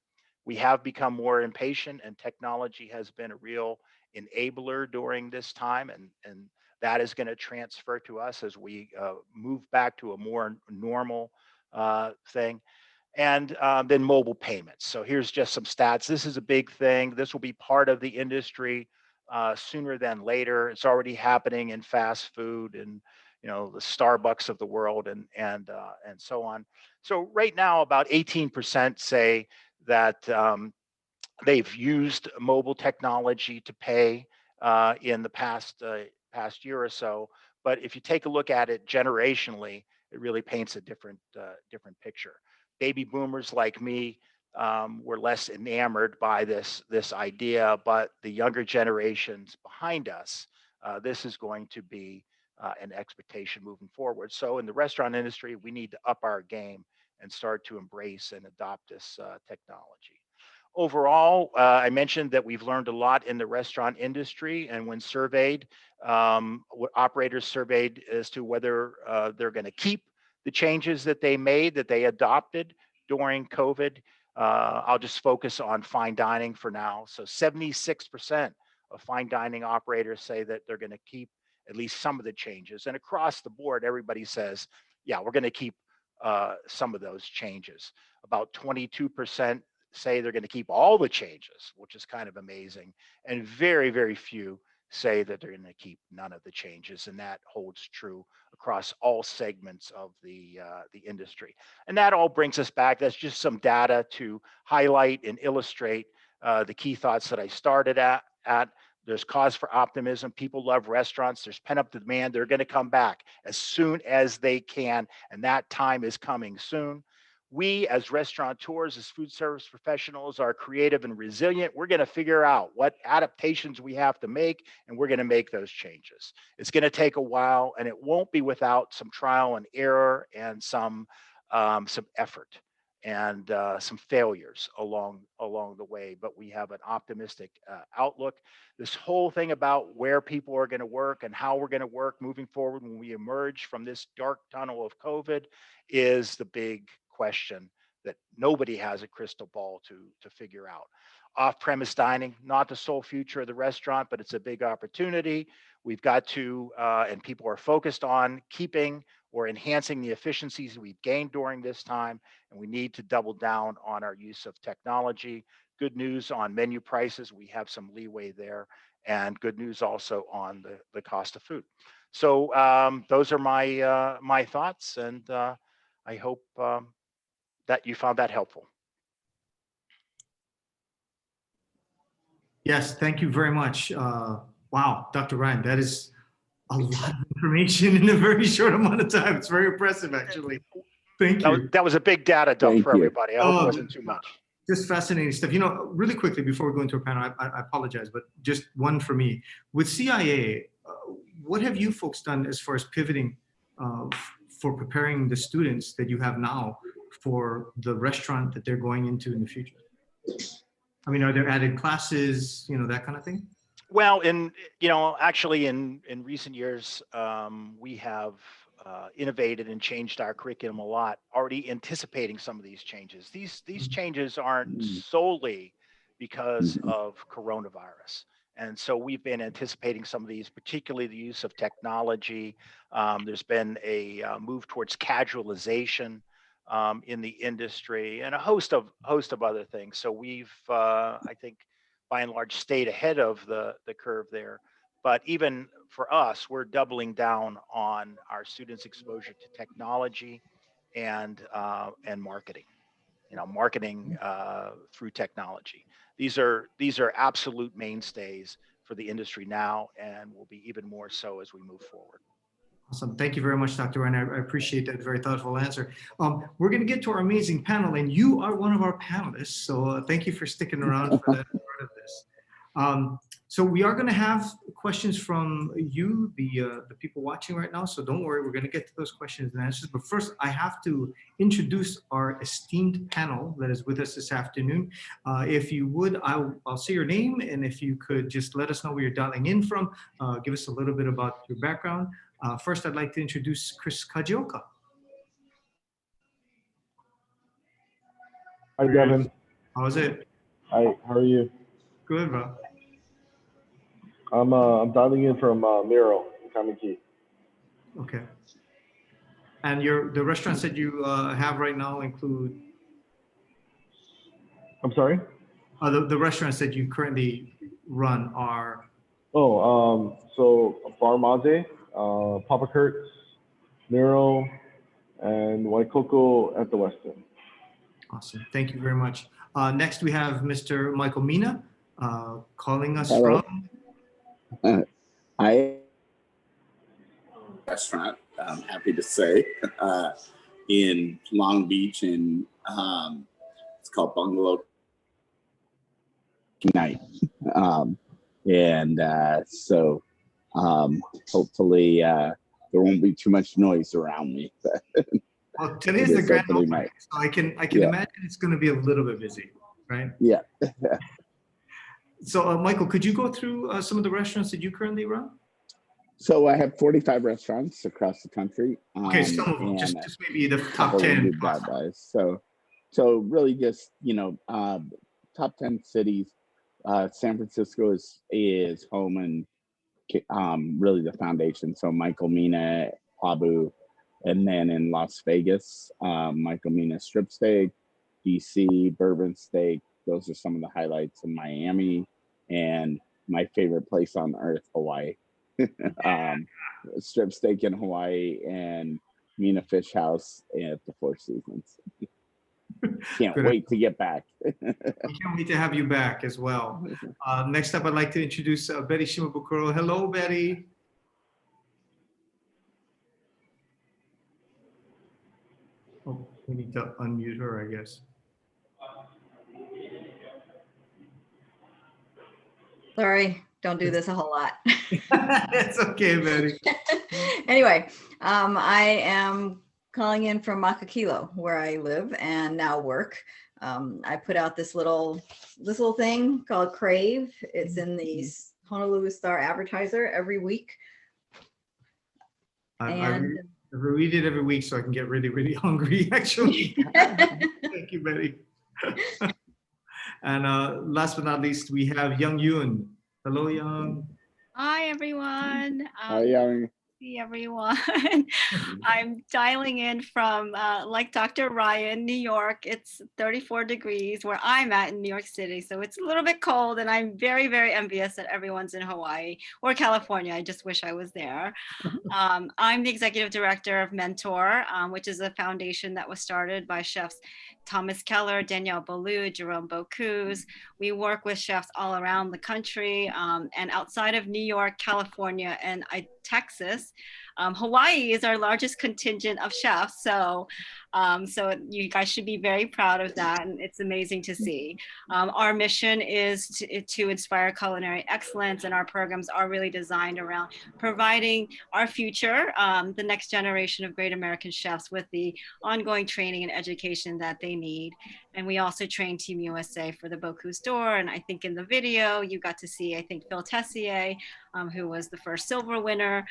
We have become more impatient, and technology has been a real enabler during this time, and that is going to transfer to us as we move back to a more normal thing. And then mobile payments. So here's just some stats. This is a big thing. This will be part of the industry sooner than later. It's already happening in fast food and the Starbucks of the world and so on. So right now, about 18% say that they've used mobile technology to pay in the past year or so. But if you take a look at it generationally, it really paints a different picture. Baby boomers like me were less enamored by this idea, but the younger generations behind us, this is going to be an expectation moving forward. So in the restaurant industry, we need to up our game and start to embrace and adopt this technology. Overall, I mentioned that we've learned a lot in the restaurant industry, and when surveyed, operators surveyed as to whether they're going to keep the changes that they made, that they adopted during COVID. I'll just focus on fine dining for now. So 76% of fine dining operators say that they're going to keep at least some of the changes. And across the board, everybody says, yeah, we're going to keep some of those changes. About 22% say they're going to keep all the changes, which is kind of amazing. And very, very few say that they're going to keep none of the changes. And that holds true across all segments of the industry. And that all brings us back. That's just some data to highlight and illustrate the key thoughts that I started at. There's cause for optimism. People love restaurants. There's pent-up demand. They're going to come back as soon as they can. And that time is coming soon. We as restaurateurs, as food service professionals, are creative and resilient. We're going to figure out what adaptations we have to make, and we're going to make those changes. It's going to take a while, and it won't be without some trial and error and some effort and some failures along the way. But we have an optimistic outlook. This whole thing about where people are going to work and how we're going to work moving forward when we emerge from this dark tunnel of COVID is the big question that nobody has a crystal ball to figure out. Off-premise dining, not the sole future of the restaurant, but it's a big opportunity. We've got to, and people are focused on keeping or enhancing the efficiencies we've gained during this time, and we need to double down on our use of technology. Good news on menu prices, we have some leeway there, and good news also on the cost of food. So those are my thoughts, and I hope that you found that helpful. Yes, thank you very much. Wow, Dr. Ryan, that is a lot of information in a very short amount of time. It's very impressive, actually. Thank you. That was a big data dump for everybody. I hope it wasn't too much. Just fascinating stuff. Really quickly before we go into our panel, I apologize, but just one for me. With CIA, what have you folks done as far as pivoting for preparing the students that you have now for the restaurant that they're going into in the future? I mean, are there added classes, that kind of thing? Well, actually in recent years, we have innovated and changed our curriculum a lot, already anticipating some of these changes. These changes aren't solely because of coronavirus. And so we've been anticipating some of these, particularly the use of technology. There's been a move towards casualization in the industry and a host of other things. So we've, I think, by and large, stayed ahead of the curve there. But even for us, we're doubling down on our students' exposure to technology and marketing. Marketing through technology. These are absolute mainstays for the industry now, and will be even more so as we move forward. Awesome. Thank you very much, Dr. Ryan. I appreciate that very thoughtful answer. We're going to get to our amazing panel, and you are one of our panelists. So thank you for sticking around for that part of this. So we are going to have questions from you, the people watching right now. So don't worry, we're going to get to those questions and answers. But first, I have to introduce our esteemed panel that is with us this afternoon. If you would, I'll say your name, and if you could just let us know where you're dialing in from, give us a little bit about your background. First, I'd like to introduce Chris Kajoka. Hi, Devin. How's it? Hi, how are you? Good, bro. I'm dialing in from Miro, Kamiki. Okay. And the restaurants that you have right now include? I'm sorry? The restaurants that you currently run are? So Bar Maze, Papa Kurt's, Miro, and Waikoko at the West End. Awesome. Thank you very much. Next, we have Mr. Michael Mina calling us Hello. from. I restaurant, I'm happy to say, in Long Beach, and it's called Bungalow Night. So hopefully there won't be too much noise around me. Well, today's the grand opening, night. so I can Yeah. imagine it's going to be a little bit busy, right? Yeah. So, Michael, could you go through some of the restaurants that you currently run? So I have 45 restaurants across the country. Okay, some of them, and just maybe the top couple of 10. good drive-bys. So really just, top 10 cities. San Francisco is home and really the foundation. So Michael Mina, Pabu, and then in Las Vegas, Michael Mina strip steak, DC bourbon steak. Those are some of the highlights in Miami, and my favorite place on earth, Hawaii. Strip steak in Hawaii and Mina Fish House at the Four Seasons. Can't Good. wait to get back. We can't wait to have you back as well. Next up, I'd like to introduce Betty Shimabukuro. Hello, Betty. Oh, we need to unmute her, I guess. Sorry, don't do this a whole lot. It's okay, Betty. Anyway, I am calling in from Makakilo, where I live and now work. I put out this little thing called Crave. It's in the Honolulu Star Advertiser every week. I read it every week so I can get really, really hungry, actually. Thank you, Betty. And last but not least, we have Young Yoon. Hello, Young. Hi, everyone. Hi, Young. See everyone. I'm dialing in from, like Dr. Ryan, New York. It's 34 degrees where I'm at in New York City. So it's a little bit cold, and I'm very, very envious that everyone's in Hawaii or California. I just wish I was there. I'm the executive director of Ment'or, which is a foundation that was started by chefs Thomas Keller, Danielle Beaulieu, Jerome Bocuse. We work with chefs all around the country and outside of New York, California, and Texas. Hawaii is our largest contingent of chefs, so you guys should be very proud of that, and it's amazing to see. Our mission is to inspire culinary excellence, and our programs are really designed around providing our future, the next generation of great American chefs, with the ongoing training and education that they need. And we also train Team USA for the Bocuse d'Or, and I think in the video you got to see, I think, Phil Tessier, who was the first silver winner,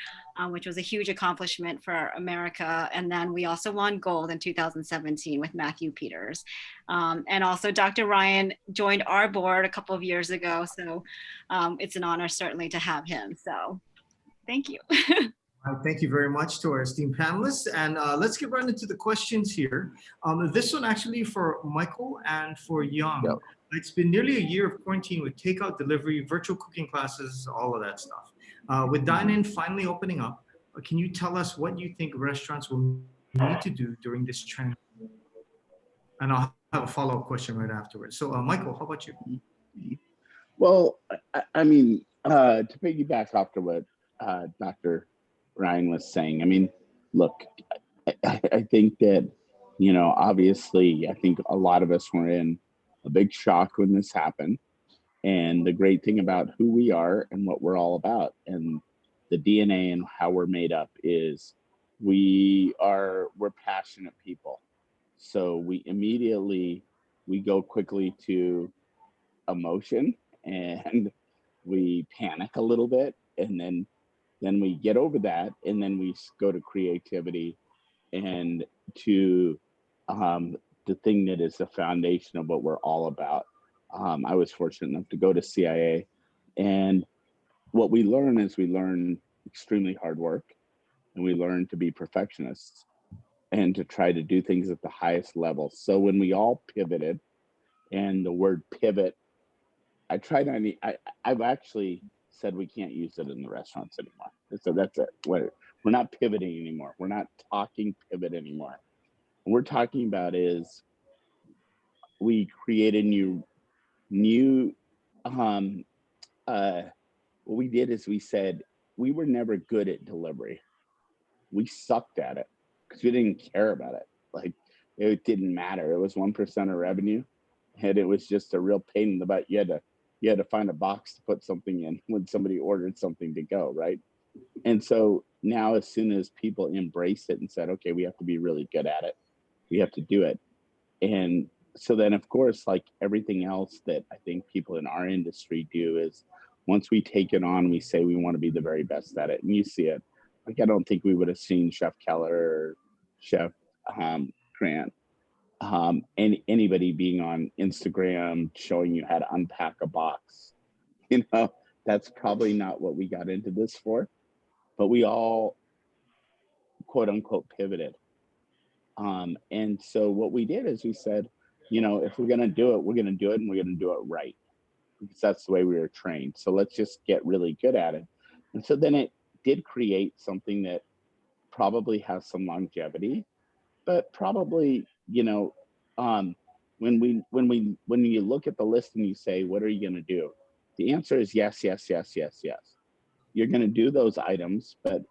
which was a huge accomplishment for America. And then we also won gold in 2017 with Matthew Peters. And also Dr. Ryan joined our board a couple of years ago. So it's an honor certainly to have him. So thank you. Thank you very much to our esteemed panelists. And let's get right into the questions here. This one actually for Michael and for Young. Yep. It's been nearly a year of quarantine with takeout, delivery, virtual cooking classes, all of that stuff. With dine-in finally opening up, can you tell us what you think restaurants will need to do during this trend? And I'll have a follow-up question right afterwards. So Michael, how about you? Well, I mean, to piggyback off to what Dr. Ryan was saying, I mean, look, I think that, obviously, I think a lot of us were in a big shock when this happened. And the great thing about who we are and what we're all about and the DNA and how we're made up is we're passionate people. So we go quickly to emotion and we panic a little bit, and then we get over that, and then we go to creativity and to the thing that is the foundation of what we're all about. I was fortunate enough to go to CIA, and what we learn is we learn extremely hard work, and we learn to be perfectionists and to try to do things at the highest level. So when we all pivoted, and the word pivot, I've actually said we can't use it in the restaurants anymore. So that's it. we're not pivoting anymore. We're not talking pivot anymore. What we're talking about is we create a new what we did is we said we were never good at delivery. We sucked at it because we didn't care about it. Like, it didn't matter. It was 1% of revenue, and it was just a real pain in the butt. You had to find a box to put something in when somebody ordered something to go, right? And so now, as soon as people embrace it and said, okay, we have to be really good at it, we have to do it. And so then, of course, like everything else that I think people in our industry do is once we take it on, we say we want to be the very best at it. And you see it. Like, I don't think we would have seen Chef Keller or Chef Grant, and anybody being on Instagram showing you how to unpack a box. You know, that's probably not what we got into this for, but we all, quote unquote, pivoted. And so what we did is we said, you know, if we're going to do it, we're going to do it, and we're going to do it right, because that's the way we were trained. So let's just get really good at it. And so then it did create something that probably has some longevity, but probably, you know, when you look at the list and you say, what are you going to do? The answer is yes, yes, yes, yes, yes. You're going to do those items, but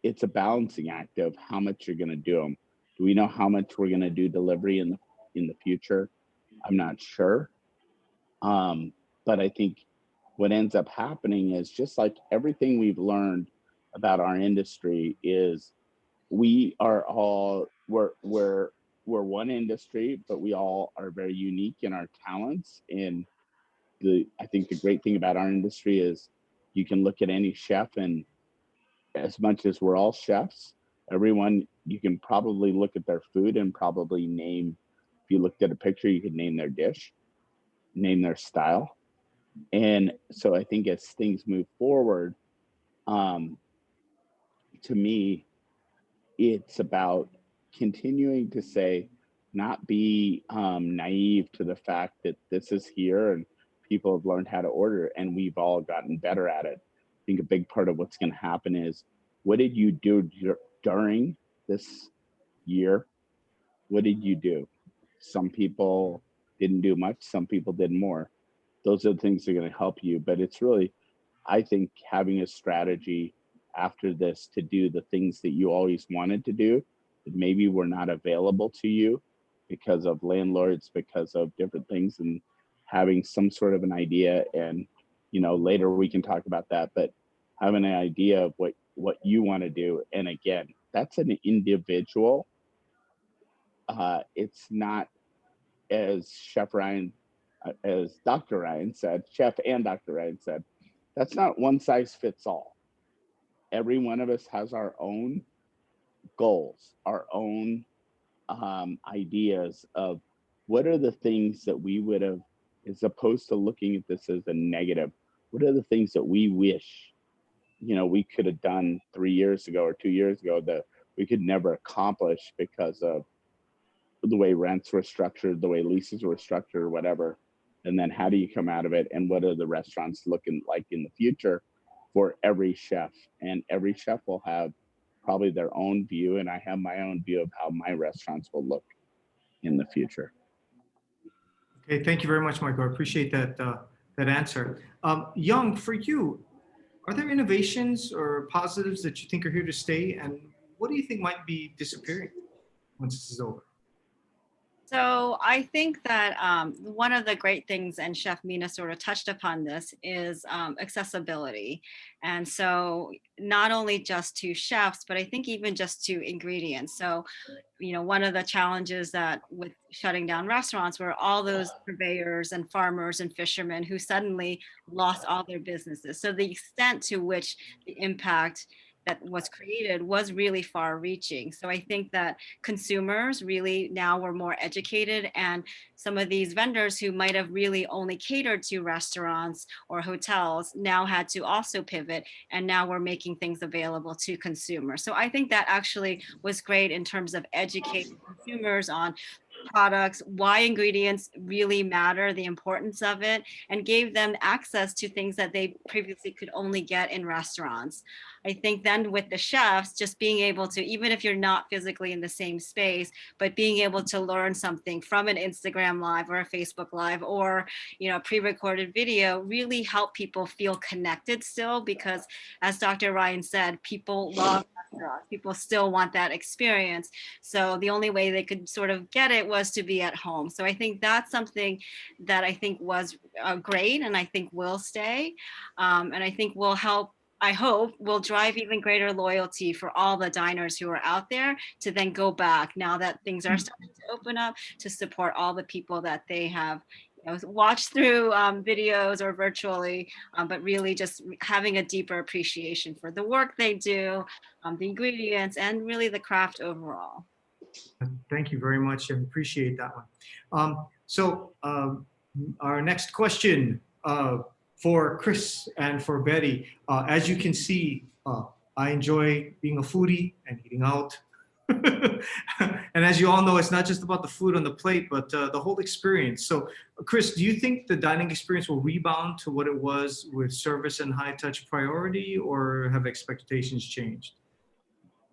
it's a balancing act of how much you're going to do them. Do we know how much we're going to do delivery in the future? I'm not sure. But I think what ends up happening is, just like everything we've learned about our industry, is we're one industry, but we all are very unique in our talents. And I think the great thing about our industry is you can look at any chef, and as much as we're all chefs, everyone, you can probably look at their food and probably name, if you looked at a picture, you could name their dish, name their style. And so I think as things move forward, to me, it's about continuing to say, not be naive to the fact that this is here and people have learned how to order, and we've all gotten better at it. I think a big part of what's going to happen is, what did you do during this year? What did you do? Some people didn't do much, some people did more. Those are the things that are going to help you. But it's really, I think, having a strategy after this to do the things that you always wanted to do that maybe were not available to you because of landlords, because of different things, and having some sort of an idea. And, you know, later we can talk about that, but having an idea of what you want to do. And again, that's an individual. It's not, as as Dr. Ryan said, Chef and Dr. Ryan said, that's not one size fits all. Every one of us has our own goals, our own ideas of what are the things that we would have, as opposed to looking at this as a negative, what are the things that we wish, you know, we could have done 3 years ago or 2 years ago that we could never accomplish because of the way rents were structured, the way leases were structured, or whatever. And then how do you come out of it? And what are the restaurants looking like in the future for every chef? And every chef will have probably their own view, and I have my own view of how my restaurants will look in the future. Okay, thank you very much, Michael. I appreciate that answer. Young, for you, are there innovations or positives that you think are here to stay, and what do you think might be disappearing once this is over? So I think that one of the great things, and Chef Mina sort of touched upon this, is accessibility. And so not only just to chefs, but I think even just to ingredients. So, you know, one of the challenges that with shutting down restaurants were all those purveyors and farmers and fishermen who suddenly lost all their businesses. So the extent to which the impact that was created was really far reaching. So I think that consumers really now were more educated, and some of these vendors who might have really only catered to restaurants or hotels now had to also pivot, and now we're making things available to consumers. So I think that actually was great in terms of educating consumers on products, why ingredients really matter, the importance of it, and gave them access to things that they previously could only get in restaurants. I think then with the chefs, just being able to, even if you're not physically in the same space, but being able to learn something from an Instagram live or a Facebook live or, a pre-recorded video really help people feel connected still, because as Dr. Ryan said, people love restaurants. People still want that experience. So the only way they could sort of get it was to be at home. So I think that's something that I think was great, and I think will stay. And I think will help, I hope, will drive even greater loyalty for all the diners who are out there to then go back now that things are starting to open up, to support all the people that they have watched through videos or virtually, but really just having a deeper appreciation for the work they do, the ingredients, and really the craft overall. Thank you very much. I appreciate that one. Our next question for Chris and for Betty. As you can see, I enjoy being a foodie and eating out. And as you all know, it's not just about the food on the plate, but the whole experience. So Chris, do you think the dining experience will rebound to what it was with service and high touch priority, or have expectations changed?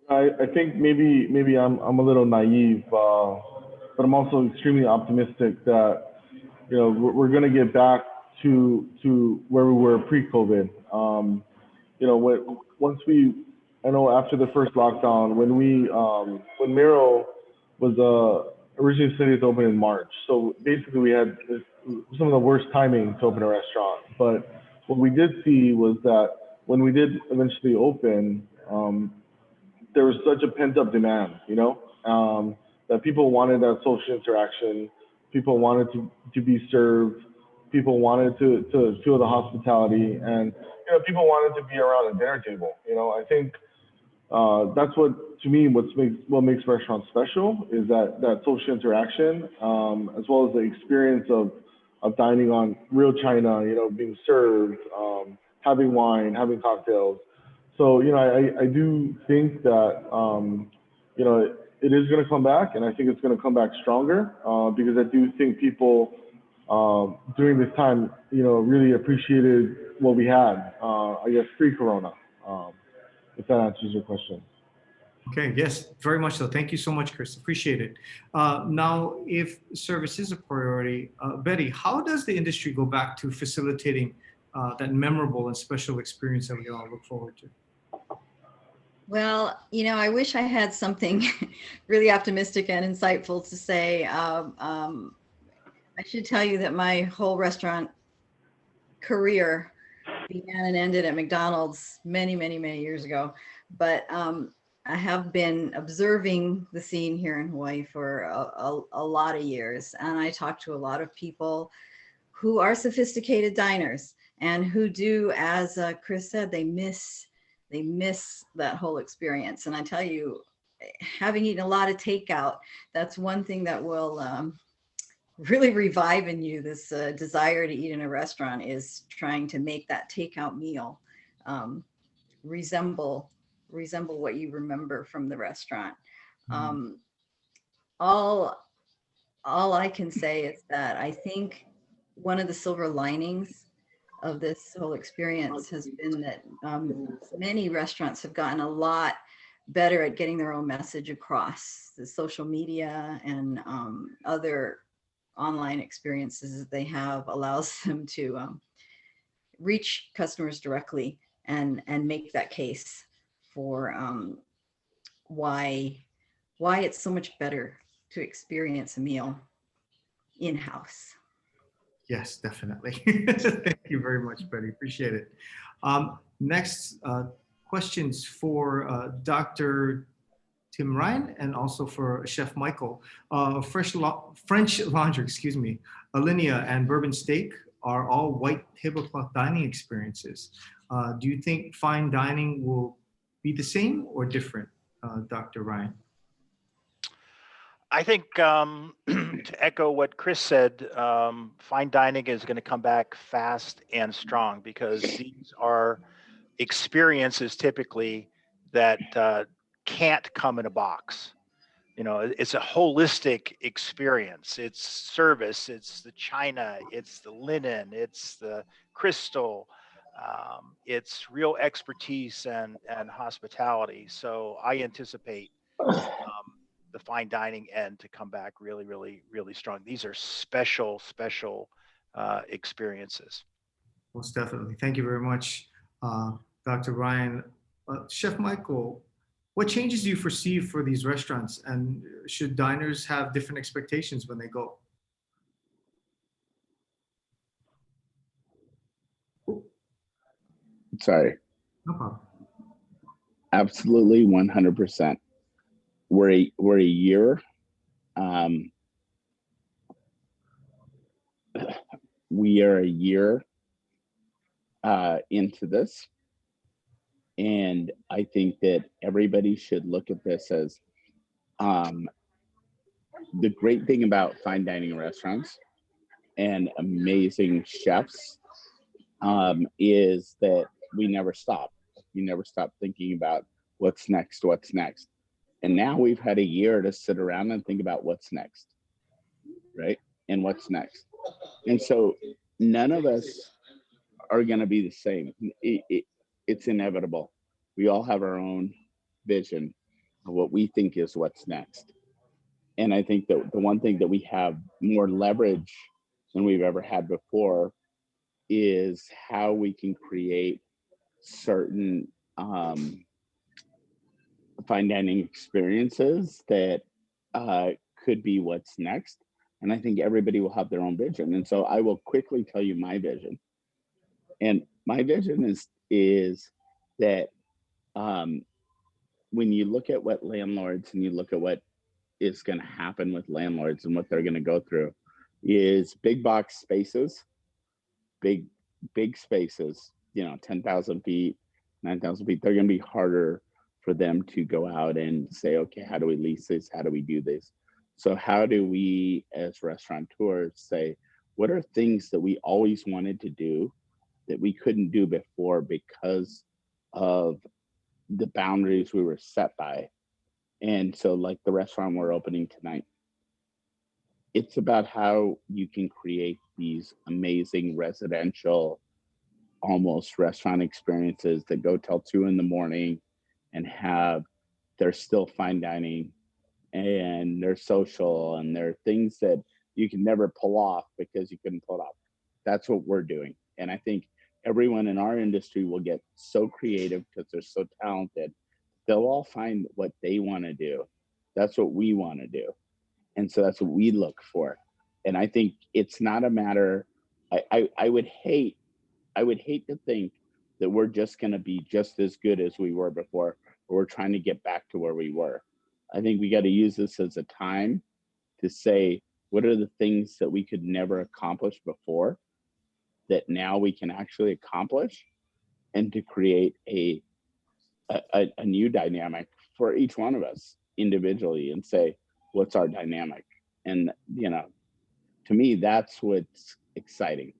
I think maybe I'm a little naive, but I'm also extremely optimistic that we're going to get back to where we were pre-COVID. I know after the first lockdown, when Miro was originally slated to open in March, so basically we had some of the worst timing to open a restaurant. But what we did see was that when we did eventually open, there was such a pent-up demand, that people wanted that social interaction, people wanted to be served, people wanted to feel the hospitality, and people wanted to be around a dinner table. I think that's what, to me, what makes restaurants special is that social interaction, as well as the experience of dining on real china, being served, having wine, having cocktails. So, I do think that, it is going to come back, and I think it's going to come back stronger, because I do think people during this time, really appreciated what we had, I guess, pre-corona, if that answers your question. Okay, yes, very much so. Thank you so much, Chris. Appreciate it. Now, if service is a priority, Betty, how does the industry go back to facilitating that memorable and special experience that we all look forward to? Well, I wish I had something really optimistic and insightful to say. I should tell you that my whole restaurant career began and ended at McDonald's many, many, many years ago. But I have been observing the scene here in Hawaii for a lot of years. And I talk to a lot of people who are sophisticated diners and who do, as Chris said, they miss that whole experience. And I tell you, having eaten a lot of takeout, that's one thing that will really revive in you this desire to eat in a restaurant, is trying to make that takeout meal resemble what you remember from the restaurant. All I can say is that I think one of the silver linings of this whole experience has been that many restaurants have gotten a lot better at getting their own message across. The social media and other online experiences that they have allows them to reach customers directly and make that case for why it's so much better to experience a meal in-house. Yes, definitely. Thank you very much, Betty. Appreciate it. Next, questions for Dr. Tim Ryan and also for Chef Michael. French Laundry, Alinea and Bourbon Steak are all white tablecloth dining experiences. Do you think fine dining will be the same or different, Dr. Ryan? I think to echo what Chris said, fine dining is going to come back fast and strong, because these are experiences typically that can't come in a box. it's a holistic experience. It's service, it's the china, it's the linen, it's the crystal, it's real expertise and hospitality. So I anticipate the fine dining end to come back really, really, really strong. These are special, special experiences. Most definitely. Thank you very much, Dr. Ryan. Chef Michael, what changes do you foresee for these restaurants, and should diners have different expectations when they go? Sorry. No problem. Absolutely, 100%. We're a year. We are a year into this, and I think that everybody should look at this as the great thing about fine dining restaurants and amazing chefs is that we never stop. You never stop thinking about what's next, what's next. And now we've had a year to sit around and think about what's next, right? And what's next. And so none of us are going to be the same. It's inevitable. We all have our own vision of what we think is what's next. And I think that the one thing that we have more leverage than we've ever had before is how we can create certain fine dining experiences that could be what's next. And I think everybody will have their own vision. And so I will quickly tell you my vision. And my vision is that when you look at what landlords and you look at what is going to happen with landlords and what they're going to go through is big box spaces, big spaces, 10,000 feet, 9,000 feet, they're going to be harder for them to go out and say, okay, how do we lease this? How do we do this? So how do we as restaurateurs say, what are things that we always wanted to do that we couldn't do before because of the boundaries we were set by? And so like the restaurant we're opening tonight, it's about how you can create these amazing residential, almost restaurant experiences that go till 2 a.m. and they're still fine dining and they're social and they're things that you can never pull off because you couldn't pull it off. That's what we're doing. And I think everyone in our industry will get so creative because they're so talented. They'll all find what they want to do. That's what we want to do. And so that's what we look for. And I think it's not a matter, I would hate to think that we're just going to be just as good as we were before, or we're trying to get back to where we were. I think we got to use this as a time to say, what are the things that we could never accomplish before that now we can actually accomplish, and to create a new dynamic for each one of us individually and say, what's our dynamic? And, to me, that's what's exciting.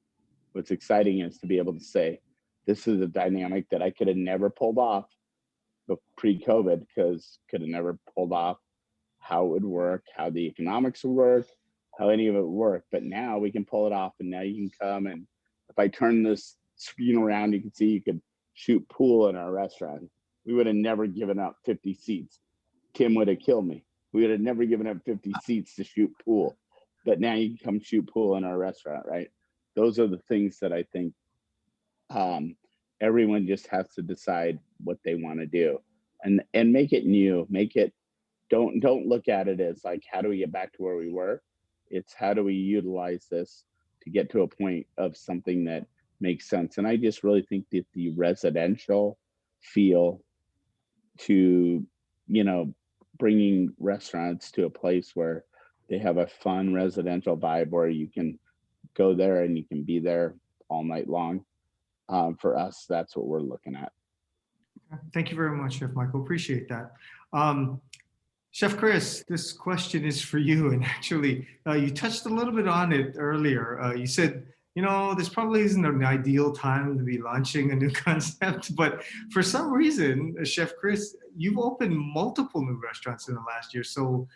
What's exciting is to be able to say, this is a dynamic that I could have never pulled off pre-COVID, because could have never pulled off how it would work, how the economics would work, how any of it would work. But now we can pull it off, and now you can come, and if I turn this screen around, you can see you could shoot pool in our restaurant. We would have never given up 50 seats. Tim would have killed me. We would have never given up 50 seats to shoot pool. But now you can come shoot pool in our restaurant, right? Those are the things that I think everyone just has to decide what they want to do, and make it new. Make it, don't look at it as like, how do we get back to where we were? It's how do we utilize this to get to a point of something that makes sense. And I just really think that the residential feel to, bringing restaurants to a place where they have a fun residential vibe where you can go there and you can be there all night long. For us, that's what we're looking at. Thank you very much, Chef Michael. Appreciate that. Chef Chris, this question is for you. And actually, you touched a little bit on it earlier. You said, this probably isn't an ideal time to be launching a new concept, but for some reason, Chef Chris, you've opened multiple new restaurants in the last year. So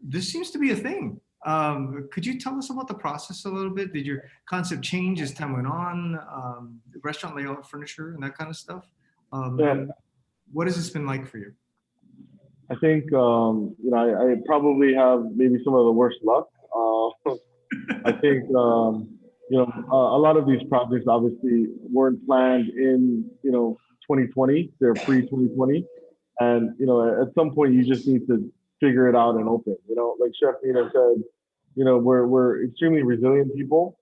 this seems to be a thing. Could you tell us about the process a little bit? Did your concept change as time went on? Restaurant layout, furniture, and that kind of stuff. Yeah. And what has this been like for you? I think, I probably have maybe some of the worst luck. I think, a lot of these projects obviously weren't planned in, 2020. They're pre-2020. And, at some point you just need to figure it out and open, like Chef Nina said, we're extremely resilient people.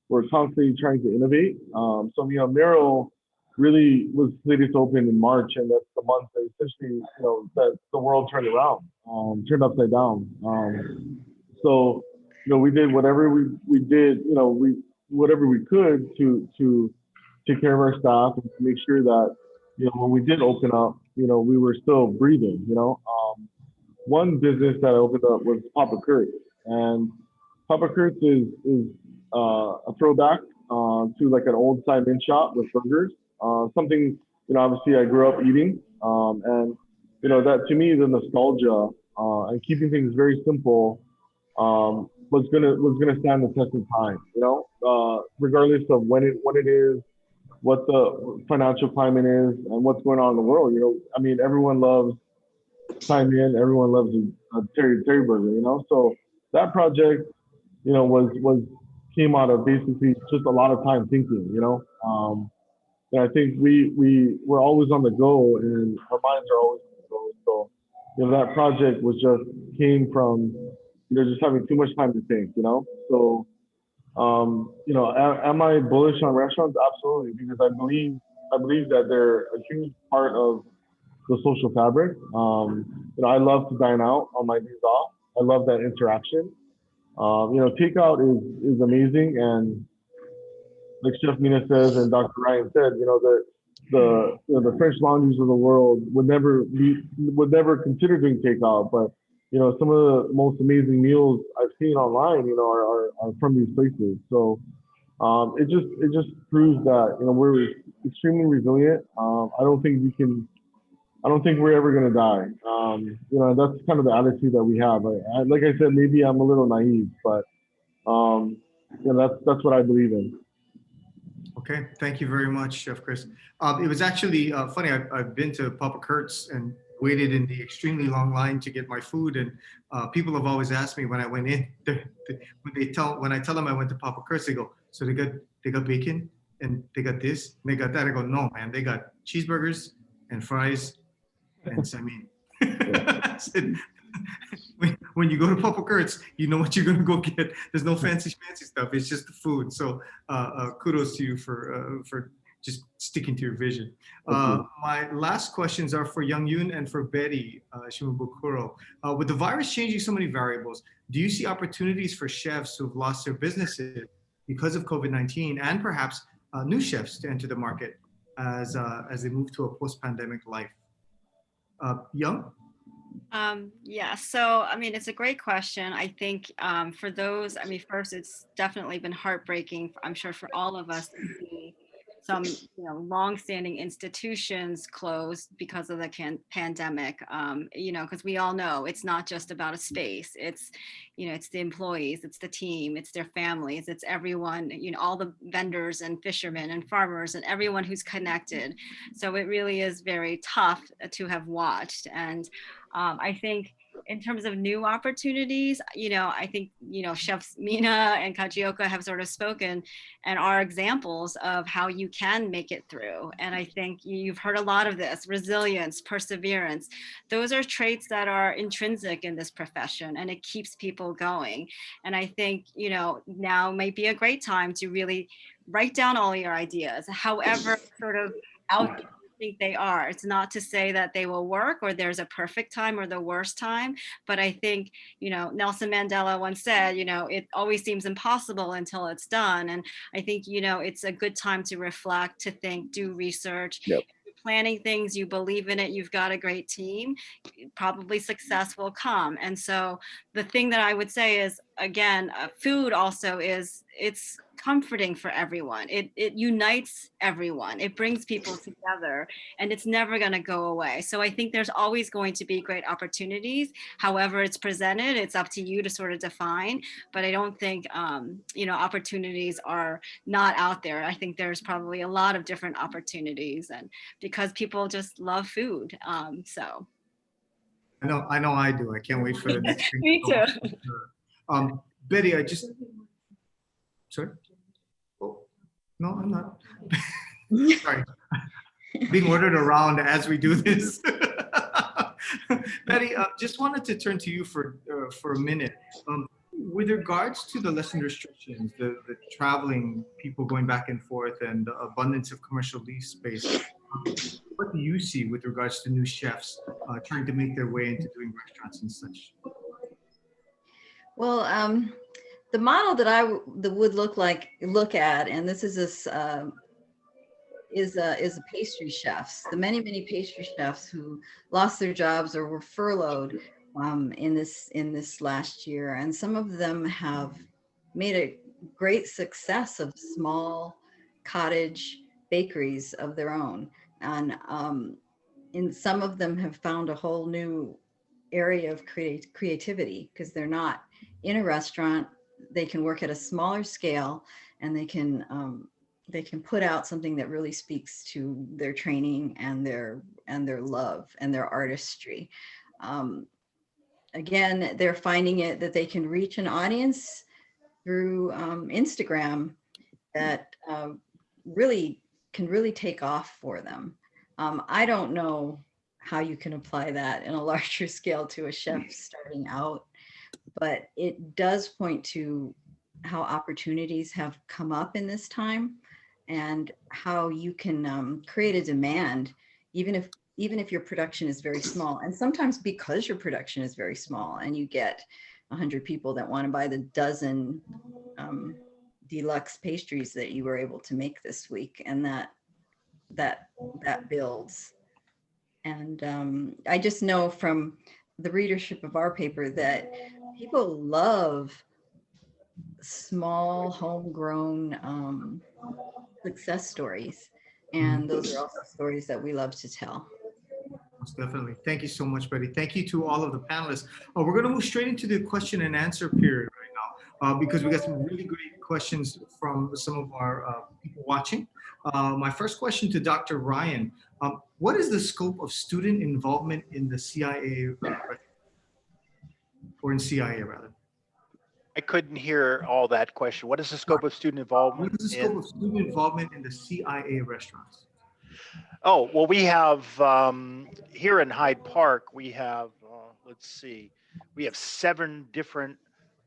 We're constantly trying to innovate. Miro really was slated to open in March, and that's the month that essentially, that the world turned around, turned upside down. We did whatever we did, whatever we could to take care of our staff and to make sure that, when we did open up, we were still breathing, one business that I opened up was Papa Kurt's, and Papa Kurt's is a throwback to like an old Simon shop with burgers. Something, obviously I grew up eating, and that to me the nostalgia and keeping things very simple was gonna stand the test of time. Regardless of when it is, what the financial climate is, and what's going on in the world. Everyone loves Simon, everyone loves a Terry burger. So that project, was came out of basically just a lot of time thinking. And I think we're always on the go, and our minds are always on the go. So, that project came from, just having too much time to think, So, am I bullish on restaurants? Absolutely, because I believe that they're a huge part of the social fabric. I love to dine out on my days off. I love that interaction. Takeout is amazing, and like Chef Mina says and Dr. Ryan said, the French laundries of the world would never consider doing takeout, but some of the most amazing meals I've seen online, are from these places. So it just proves that we're extremely resilient. I don't think we're ever gonna die. That's kind of the attitude that we have. Like I said, maybe I'm a little naive, but that's what I believe in. Okay, thank you very much, Chef Chris. It was actually funny. I've been to Papa Kurt's and waited in the extremely long line to get my food, and people have always asked me when I went in, when I tell them I went to Papa Kurt's, they go, so they got bacon and they got this and they got that. I go, no, man, they got cheeseburgers and fries and Samin. I said, when you go to Papa Kurt's, you know what you're gonna go get. There's no fancy stuff. It's just the food. So kudos to you for just sticking to your vision. My last questions are for Young Yoon and for Betty Shimabukuro. With the virus changing so many variables, do you see opportunities for chefs who've lost their businesses because of COVID-19, and perhaps new chefs to enter the market as they move to a post-pandemic life? Young? Yeah, so it's a great question. I think for those, first, it's definitely been heartbreaking, I'm sure, for all of us to see some long-standing institutions closed because of the pandemic. Because we all know it's not just about a space. It's it's the employees, it's the team, it's their families, it's everyone, all the vendors and fishermen and farmers and everyone who's connected. So it really is very tough to have watched. And I think in terms of new opportunities, I think, Chefs Mina and Kajoka have sort of spoken and are examples of how you can make it through. And I think you've heard a lot of this: resilience, perseverance. Those are traits that are intrinsic in this profession, and it keeps people going. And I think, now might be a great time to really write down all your ideas, however sort of out think they are. It's not to say that they will work or there's a perfect time or the worst time, but I think, Nelson Mandela once said, it always seems impossible until it's done. And I think, it's a good time to reflect, to think, do research. Yep. Planning things, you believe in it, you've got a great team, probably success will come. And so the thing that I would say is, again, food also it's comforting for everyone. It unites everyone. It brings people together, and it's never going to go away. So I think there's always going to be great opportunities. However it's presented, it's up to you to sort of define. But I don't think, opportunities are not out there. I think there's probably a lot of different opportunities, and because people just love food. So. I know I do. I can't wait for the next thing. Me too. Betty, sorry? Oh, no, I'm not. Sorry. Being ordered around as we do this. Betty, just wanted to turn to you for a minute. With regards to the lesson restrictions, the traveling, people going back and forth, and the abundance of commercial lease space, what do you see with regards to new chefs trying to make their way into doing restaurants and such? Well, the model that would look at, and this is is pastry chefs. The many pastry chefs who lost their jobs or were furloughed in this last year, and some of them have made a great success of small cottage bakeries of their own, and in some of them have found a whole new area of creativity because they're not in a restaurant. They can work at a smaller scale, and they can put out something that really speaks to their training and their love and their artistry. Again, they're finding it that they can reach an audience through Instagram that really take off for them. I don't know how you can apply that in a larger scale to a chef starting out, but it does point to how opportunities have come up in this time, and how you can create a demand, even if your production is very small. And sometimes because your production is very small and you get 100 people that want to buy the dozen deluxe pastries that you were able to make this week, and that builds. And I just know from the readership of our paper that people love small homegrown success stories, and those are also stories that we love to tell. Most definitely. Thank you so much, Betty. Thank you to all of the panelists. We're going to move straight into the question and answer period right now, because we got some really great questions from some of our people watching. My first question to Dr. Ryan, what is the scope of student involvement in the CIA, or in CIA rather? I couldn't hear all that question. What is the scope of student involvement? What is the scope of student involvement in the CIA restaurants? Oh, well, we have here in Hyde Park, we have, let's see, we have 7 different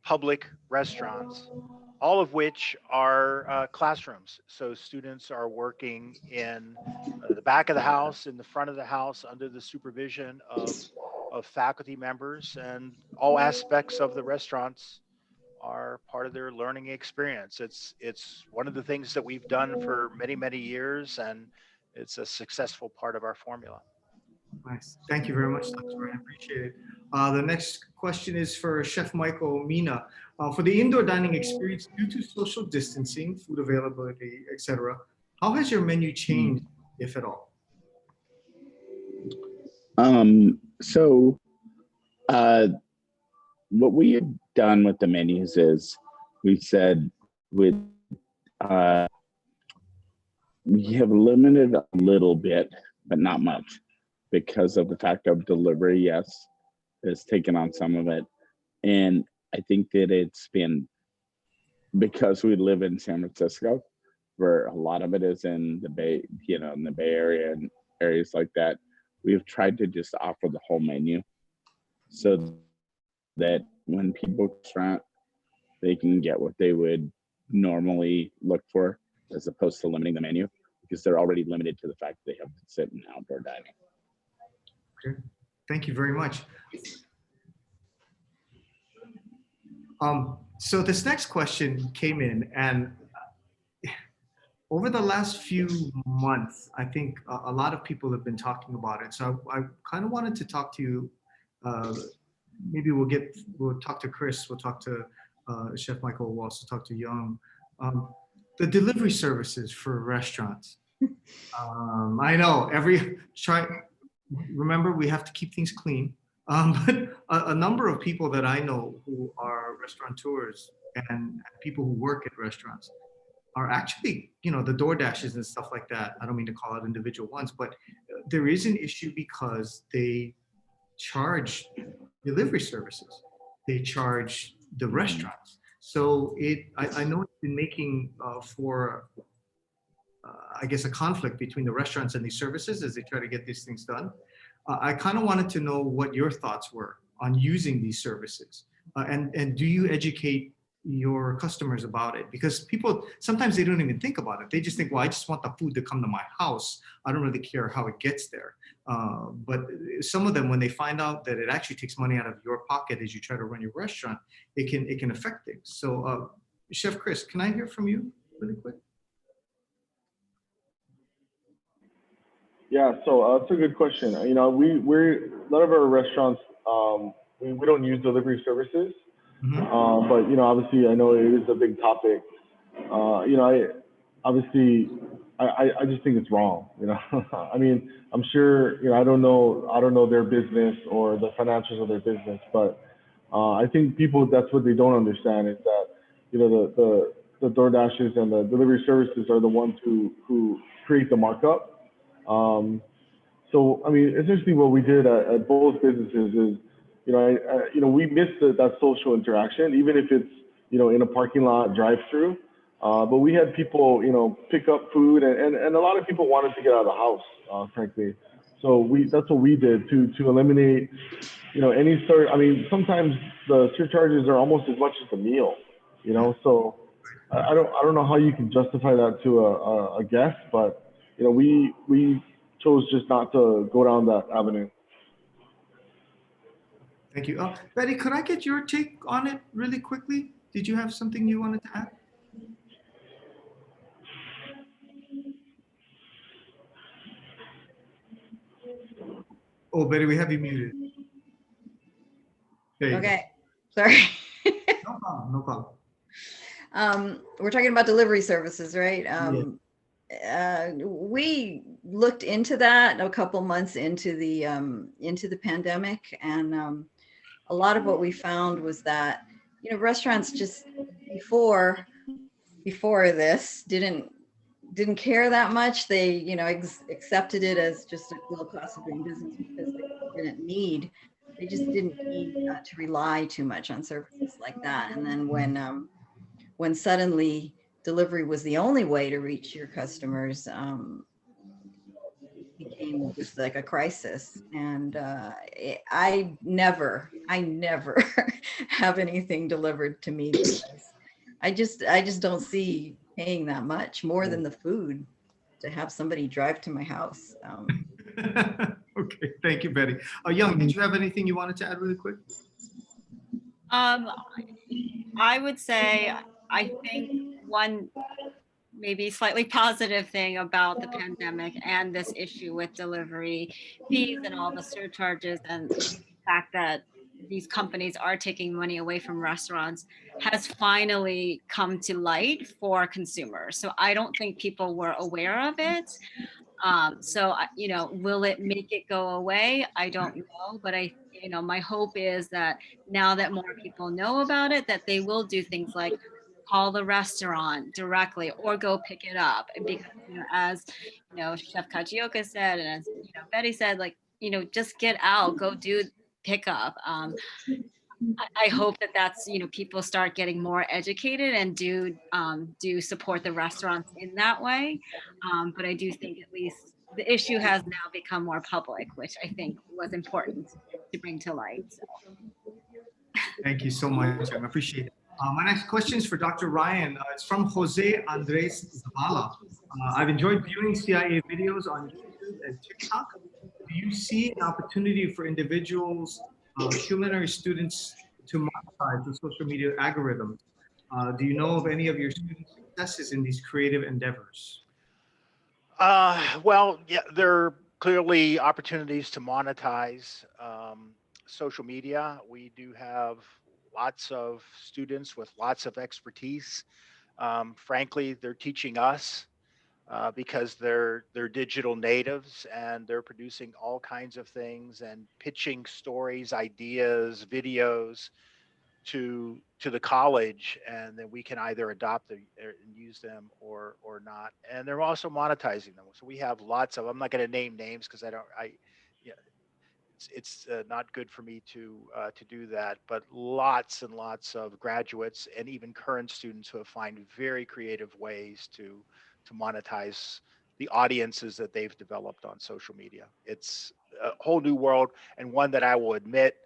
public restaurants, all of which are classrooms. So students are working in the back of the house, in the front of the house, under the supervision of faculty members, and all aspects of the restaurants are part of their learning experience. It's one of the things that we've done for many years, and it's a successful part of our formula. Nice. Thank you very much, Dr. Ryan. I appreciate it. The next question is for Chef Michael Mina. For the indoor dining experience, due to social distancing, food availability, etc., how has your menu changed, if at all? What we have done with the menus is we said we have limited a little bit, but not much, because of the fact of delivery. Yes, has taken on some of it. And I think that it's been, because we live in San Francisco, where a lot of it is in the Bay, in the Bay Area and areas like that, we've tried to just offer the whole menu, so that when people restaurant, they can get what they would normally look for, as opposed to limiting the menu, because they're already limited to the fact that they have to sit in outdoor dining. Okay. Thank you very much. So this next question came in, and over the last few months, I think a lot of people have been talking about it. So I kind of wanted to talk to you. Maybe we'll talk to Chris. We'll talk to Chef Michael. We'll also talk to Young. the delivery services for restaurants. I know remember, we have to keep things clean. But a number of people that I know who are restaurateurs and people who work at restaurants are actually, the door dashes and stuff like that. I don't mean to call out individual ones, but there is an issue because they charge delivery services. They charge the restaurants. So I know it's been making for, I guess, a conflict between the restaurants and these services as they try to get these things done. I kind of wanted to know what your thoughts were on using these services. And do you educate your customers about it? Because people, sometimes they don't even think about it. They just think, well, I just want the food to come to my house. I don't really care how it gets there. But some of them, when they find out that it actually takes money out of your pocket as you try to run your restaurant, it can affect things. So Chef Chris, can I hear from you really quick? Yeah, so that's a good question. We're a lot of our restaurants, we don't use delivery services, but obviously I know it is a big topic. I just think it's wrong. I mean, I'm sure I don't know their business or the financials of their business, but I think people, that's what they don't understand is that the DoorDashes and the delivery services are the ones who create the markup. So I mean, essentially what we did at both businesses is, we missed that social interaction, even if it's, in a parking lot drive-through. But we had people, pick up food and a lot of people wanted to get out of the house, frankly. So that's what we did to eliminate, any sort. I mean, sometimes the surcharges are almost as much as the meal, so I don't know how you can justify that to a guest, but we chose just not to go down that avenue. Thank you. Betty, could I get your take on it really quickly? Did you have something you wanted to add? Oh, Betty, we have you muted. Okay, sorry. No problem, no problem. We're talking about delivery services, right? Yeah. We looked into that a couple months into the pandemic, and a lot of what we found was that restaurants just before this didn't care that much. They accepted it as just a low cost of doing business because they just didn't need to rely too much on services like that. And then when suddenly delivery was the only way to reach your customers, it became just like a crisis. And I never have anything delivered to me because I just don't see paying that much more than the food to have somebody drive to my house. Okay, thank you, Betty. Young, did you have anything you wanted to add really quick? I would say, I think one maybe slightly positive thing about the pandemic and this issue with delivery fees and all the surcharges and the fact that these companies are taking money away from restaurants has finally come to light for consumers. So I don't think people were aware of it. So, will it make it go away? I don't know, but my hope is that now that more people know about it, that they will do things like call the restaurant directly or go pick it up. Because, as, Chef Kajoka said, and as, Betty said, just get out, go do pickup. I hope that's, people start getting more educated and do support the restaurants in that way. But I do think at least the issue has now become more public, which I think was important to bring to light. So. Thank you so much. I appreciate it. My next question is for Dr. Ryan. It's from Jose Andres Zavala. I've enjoyed viewing CIA videos on YouTube and TikTok. Do you see an opportunity for individuals, culinary students, to monetize the social media algorithms? Do you know of any of your students' successes in these creative endeavors? Well, yeah, there are clearly opportunities to monetize social media. We do have lots of students with lots of expertise Frankly, they're teaching us because they're digital natives and they're producing all kinds of things and pitching stories, ideas, videos to the college, and then we can either adopt them and use them or not. And they're also monetizing them. So we have lots of. I'm not going to name names because I don't. Yeah, it's not good for me to do that. But lots and lots of graduates and even current students who have find very creative ways to monetize the audiences that they've developed on social media. It's a whole new world, and one that I will admit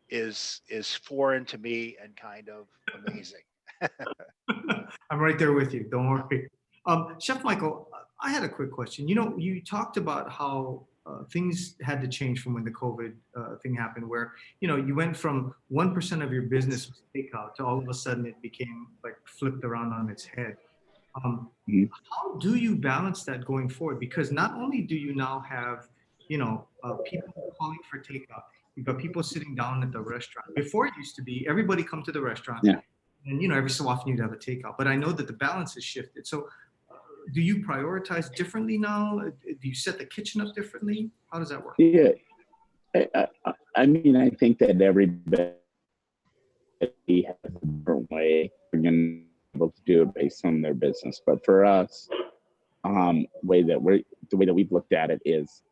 is foreign to me and kind of amazing. I'm right there with you. Don't worry. Chef Michael, I had a quick question. You talked about how things had to change from when the COVID thing happened, where you went from 1% of your business was takeout to all of a sudden it became like flipped around on its head. Mhm. How do you balance that going forward? Because not only do you now have people calling for takeout, you've got people sitting down at the restaurant. Before it used to be everybody come to the restaurant. Yeah. And every so often you'd have a takeout, but I know that the balance has shifted. So, do you prioritize differently now? Do you set the kitchen up differently? How does that work? Yeah. I mean, I think that everybody has a different way they're going to be able to do it based on their business. But for us, the way that we've looked at it is,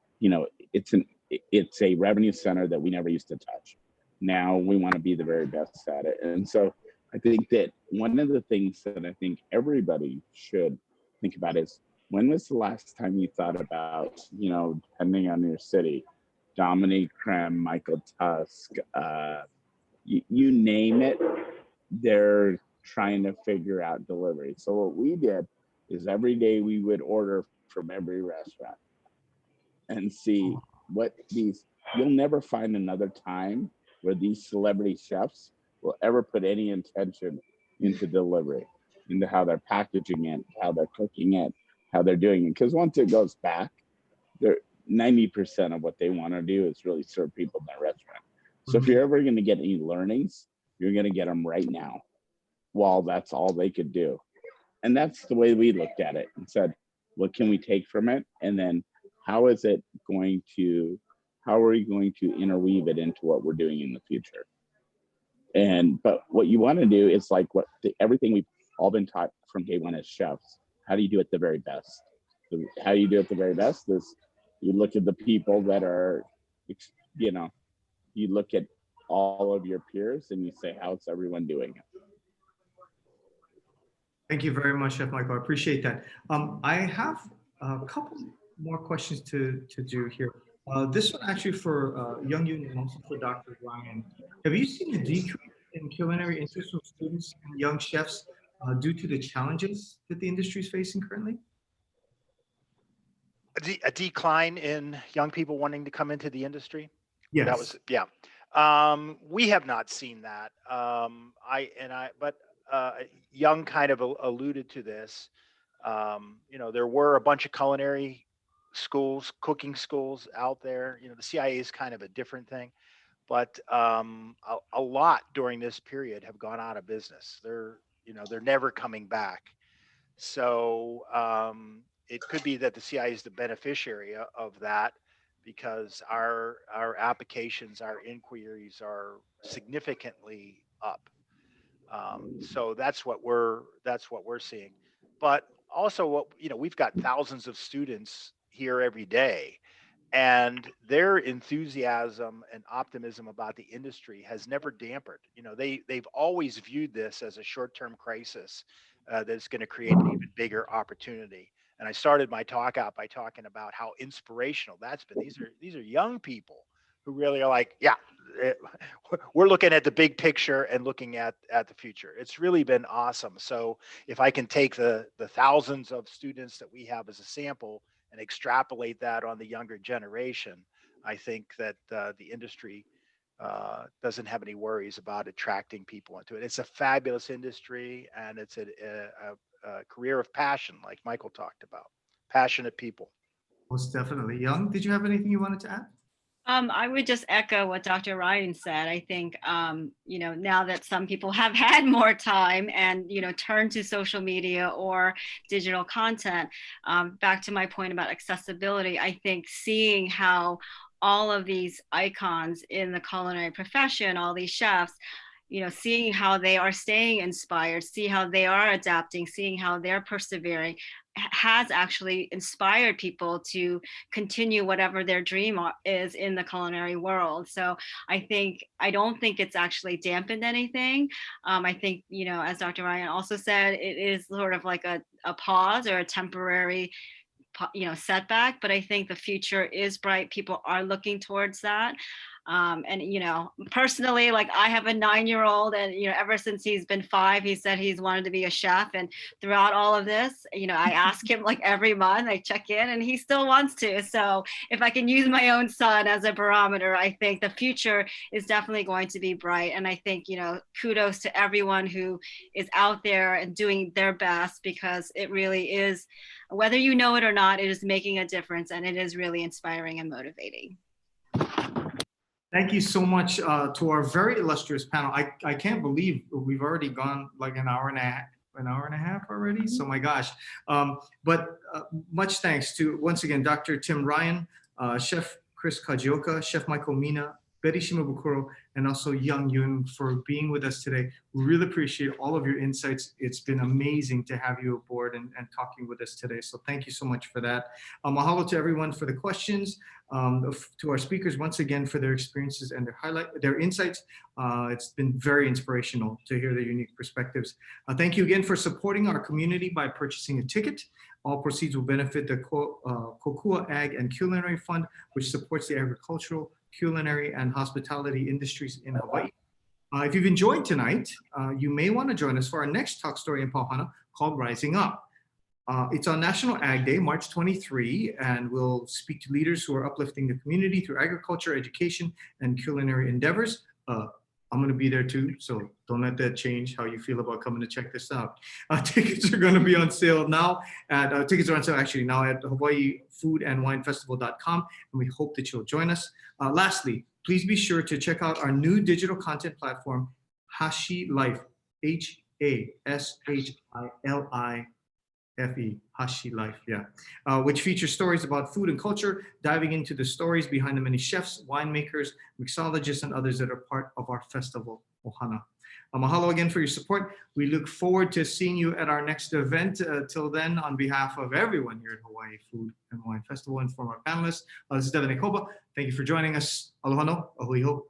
it's a revenue center that we never used to touch. Now we want to be the very best at it. And so I think that one of the things that I think everybody should think about is, when was the last time you thought about, depending on your city, Dominique Creme, Michael Tusk, you name it, they're trying to figure out delivery. So what we did is every day we would order from every restaurant and see what you'll never find another time where these celebrity chefs will ever put any intention into delivery, into how they're packaging it, how they're cooking it, how they're doing it. Because once it goes back, they're 90% of what they want to do is really serve people in their restaurant. So if you're ever going to get any learnings, you're going to get them right now, while that's all they could do. And that's the way we looked at it and said, what can we take from it? And then how are we going to interweave it into what we're doing in the future? But what you want to do is like everything we've all been taught from day one as chefs. How do you do it the very best? How you do it the very best is you look at the people that are, you look at all of your peers and you say, how's everyone doing it? Thank you very much, Chef Michael. I appreciate that. I have a couple more questions to do here. This one actually for Young Yun and also for Dr. Ryan. Have you seen a decrease in culinary interest from students and young chefs due to the challenges that the industry is facing currently? A decline in young people wanting to come into the industry. Yes. That was, yeah. We have not seen that. But Young kind of alluded to this. There were a bunch of culinary schools, cooking schools out there. The CIA is kind of a different thing, but a lot during this period have gone out of business. They're never coming back. So it could be that the CIA is the beneficiary of that, because our applications, our inquiries are significantly up. So that's what we're seeing. But also, we've got thousands of students here every day, and their enthusiasm and optimism about the industry has never dampened. They've always viewed this as a short-term crisis that's going to create an even bigger opportunity. And I started my talk out by talking about how inspirational that's been. These are young people who really are like, yeah, we're looking at the big picture and looking at the future. It's really been awesome. So if I can take the thousands of students that we have as a sample and extrapolate that on the younger generation, I think that the industry doesn't have any worries about attracting people into it. It's a fabulous industry, and it's a career of passion, like Michael talked about. Passionate people. Most definitely. Young, did you have anything you wanted to add? I would just echo what Dr. Ryan said. I think, now that some people have had more time and, turn to social media or digital content, back to my point about accessibility, I think seeing how all of these icons in the culinary profession, all these chefs, seeing how they are staying inspired, see how they are adapting, seeing how they're persevering, has actually inspired people to continue whatever their dream is in the culinary world. So I don't think it's actually dampened anything. I think, as Dr. Ryan also said, it is sort of like a pause or a temporary setback, but I think the future is bright. People are looking towards that. And personally, like I have a 9-year-old, and ever since he's been 5, he said he's wanted to be a chef. And throughout all of this, I ask him like every month, I check in, and he still wants to. So if I can use my own son as a barometer, I think the future is definitely going to be bright. And I think, kudos to everyone who is out there and doing their best, because it really is, whether you know it or not, it is making a difference, and it is really inspiring and motivating. Thank you so much to our very illustrious panel. I can't believe we've already gone like an hour and a half already. So my gosh. But much thanks to, once again, Dr. Tim Ryan, Chef Chris Kajoka, Chef Michael Mina, Betty Shimabukuro, and also Young Yun for being with us today. We really appreciate all of your insights. It's been amazing to have you aboard and talking with us today. So thank you so much for that. Mahalo to everyone for the questions, to our speakers once again for their experiences and their insights. It's been very inspirational to hear their unique perspectives. Thank you again for supporting our community by purchasing a ticket. All proceeds will benefit the Kokua Ag and Culinary Fund, which supports the agricultural, culinary, and hospitality industries in Hawaii. If you've enjoyed tonight, you may want to join us for our next talk story in Pau Hana called Rising Up. It's on National Ag Day, March 23, and we'll speak to leaders who are uplifting the community through agriculture, education, and culinary endeavors. I'm going to be there too, so don't let that change how you feel about coming to check this out. Tickets are going to be on sale now. Tickets are on sale actually now at HawaiiFoodAndWineFestival.com, and we hope that you'll join us. Lastly, please be sure to check out our new digital content platform, Hashi Life, HASHILIFE, Hashi Life, yeah, which features stories about food and culture, diving into the stories behind the many chefs, winemakers, mixologists, and others that are part of our festival, Ohana. Mahalo again for your support. We look forward to seeing you at our next event. Till then, on behalf of everyone here at Hawaii Food and Wine Festival and from our panelists, this is Devin Ekoba. Thank you for joining us. Aloha no, ahui ho.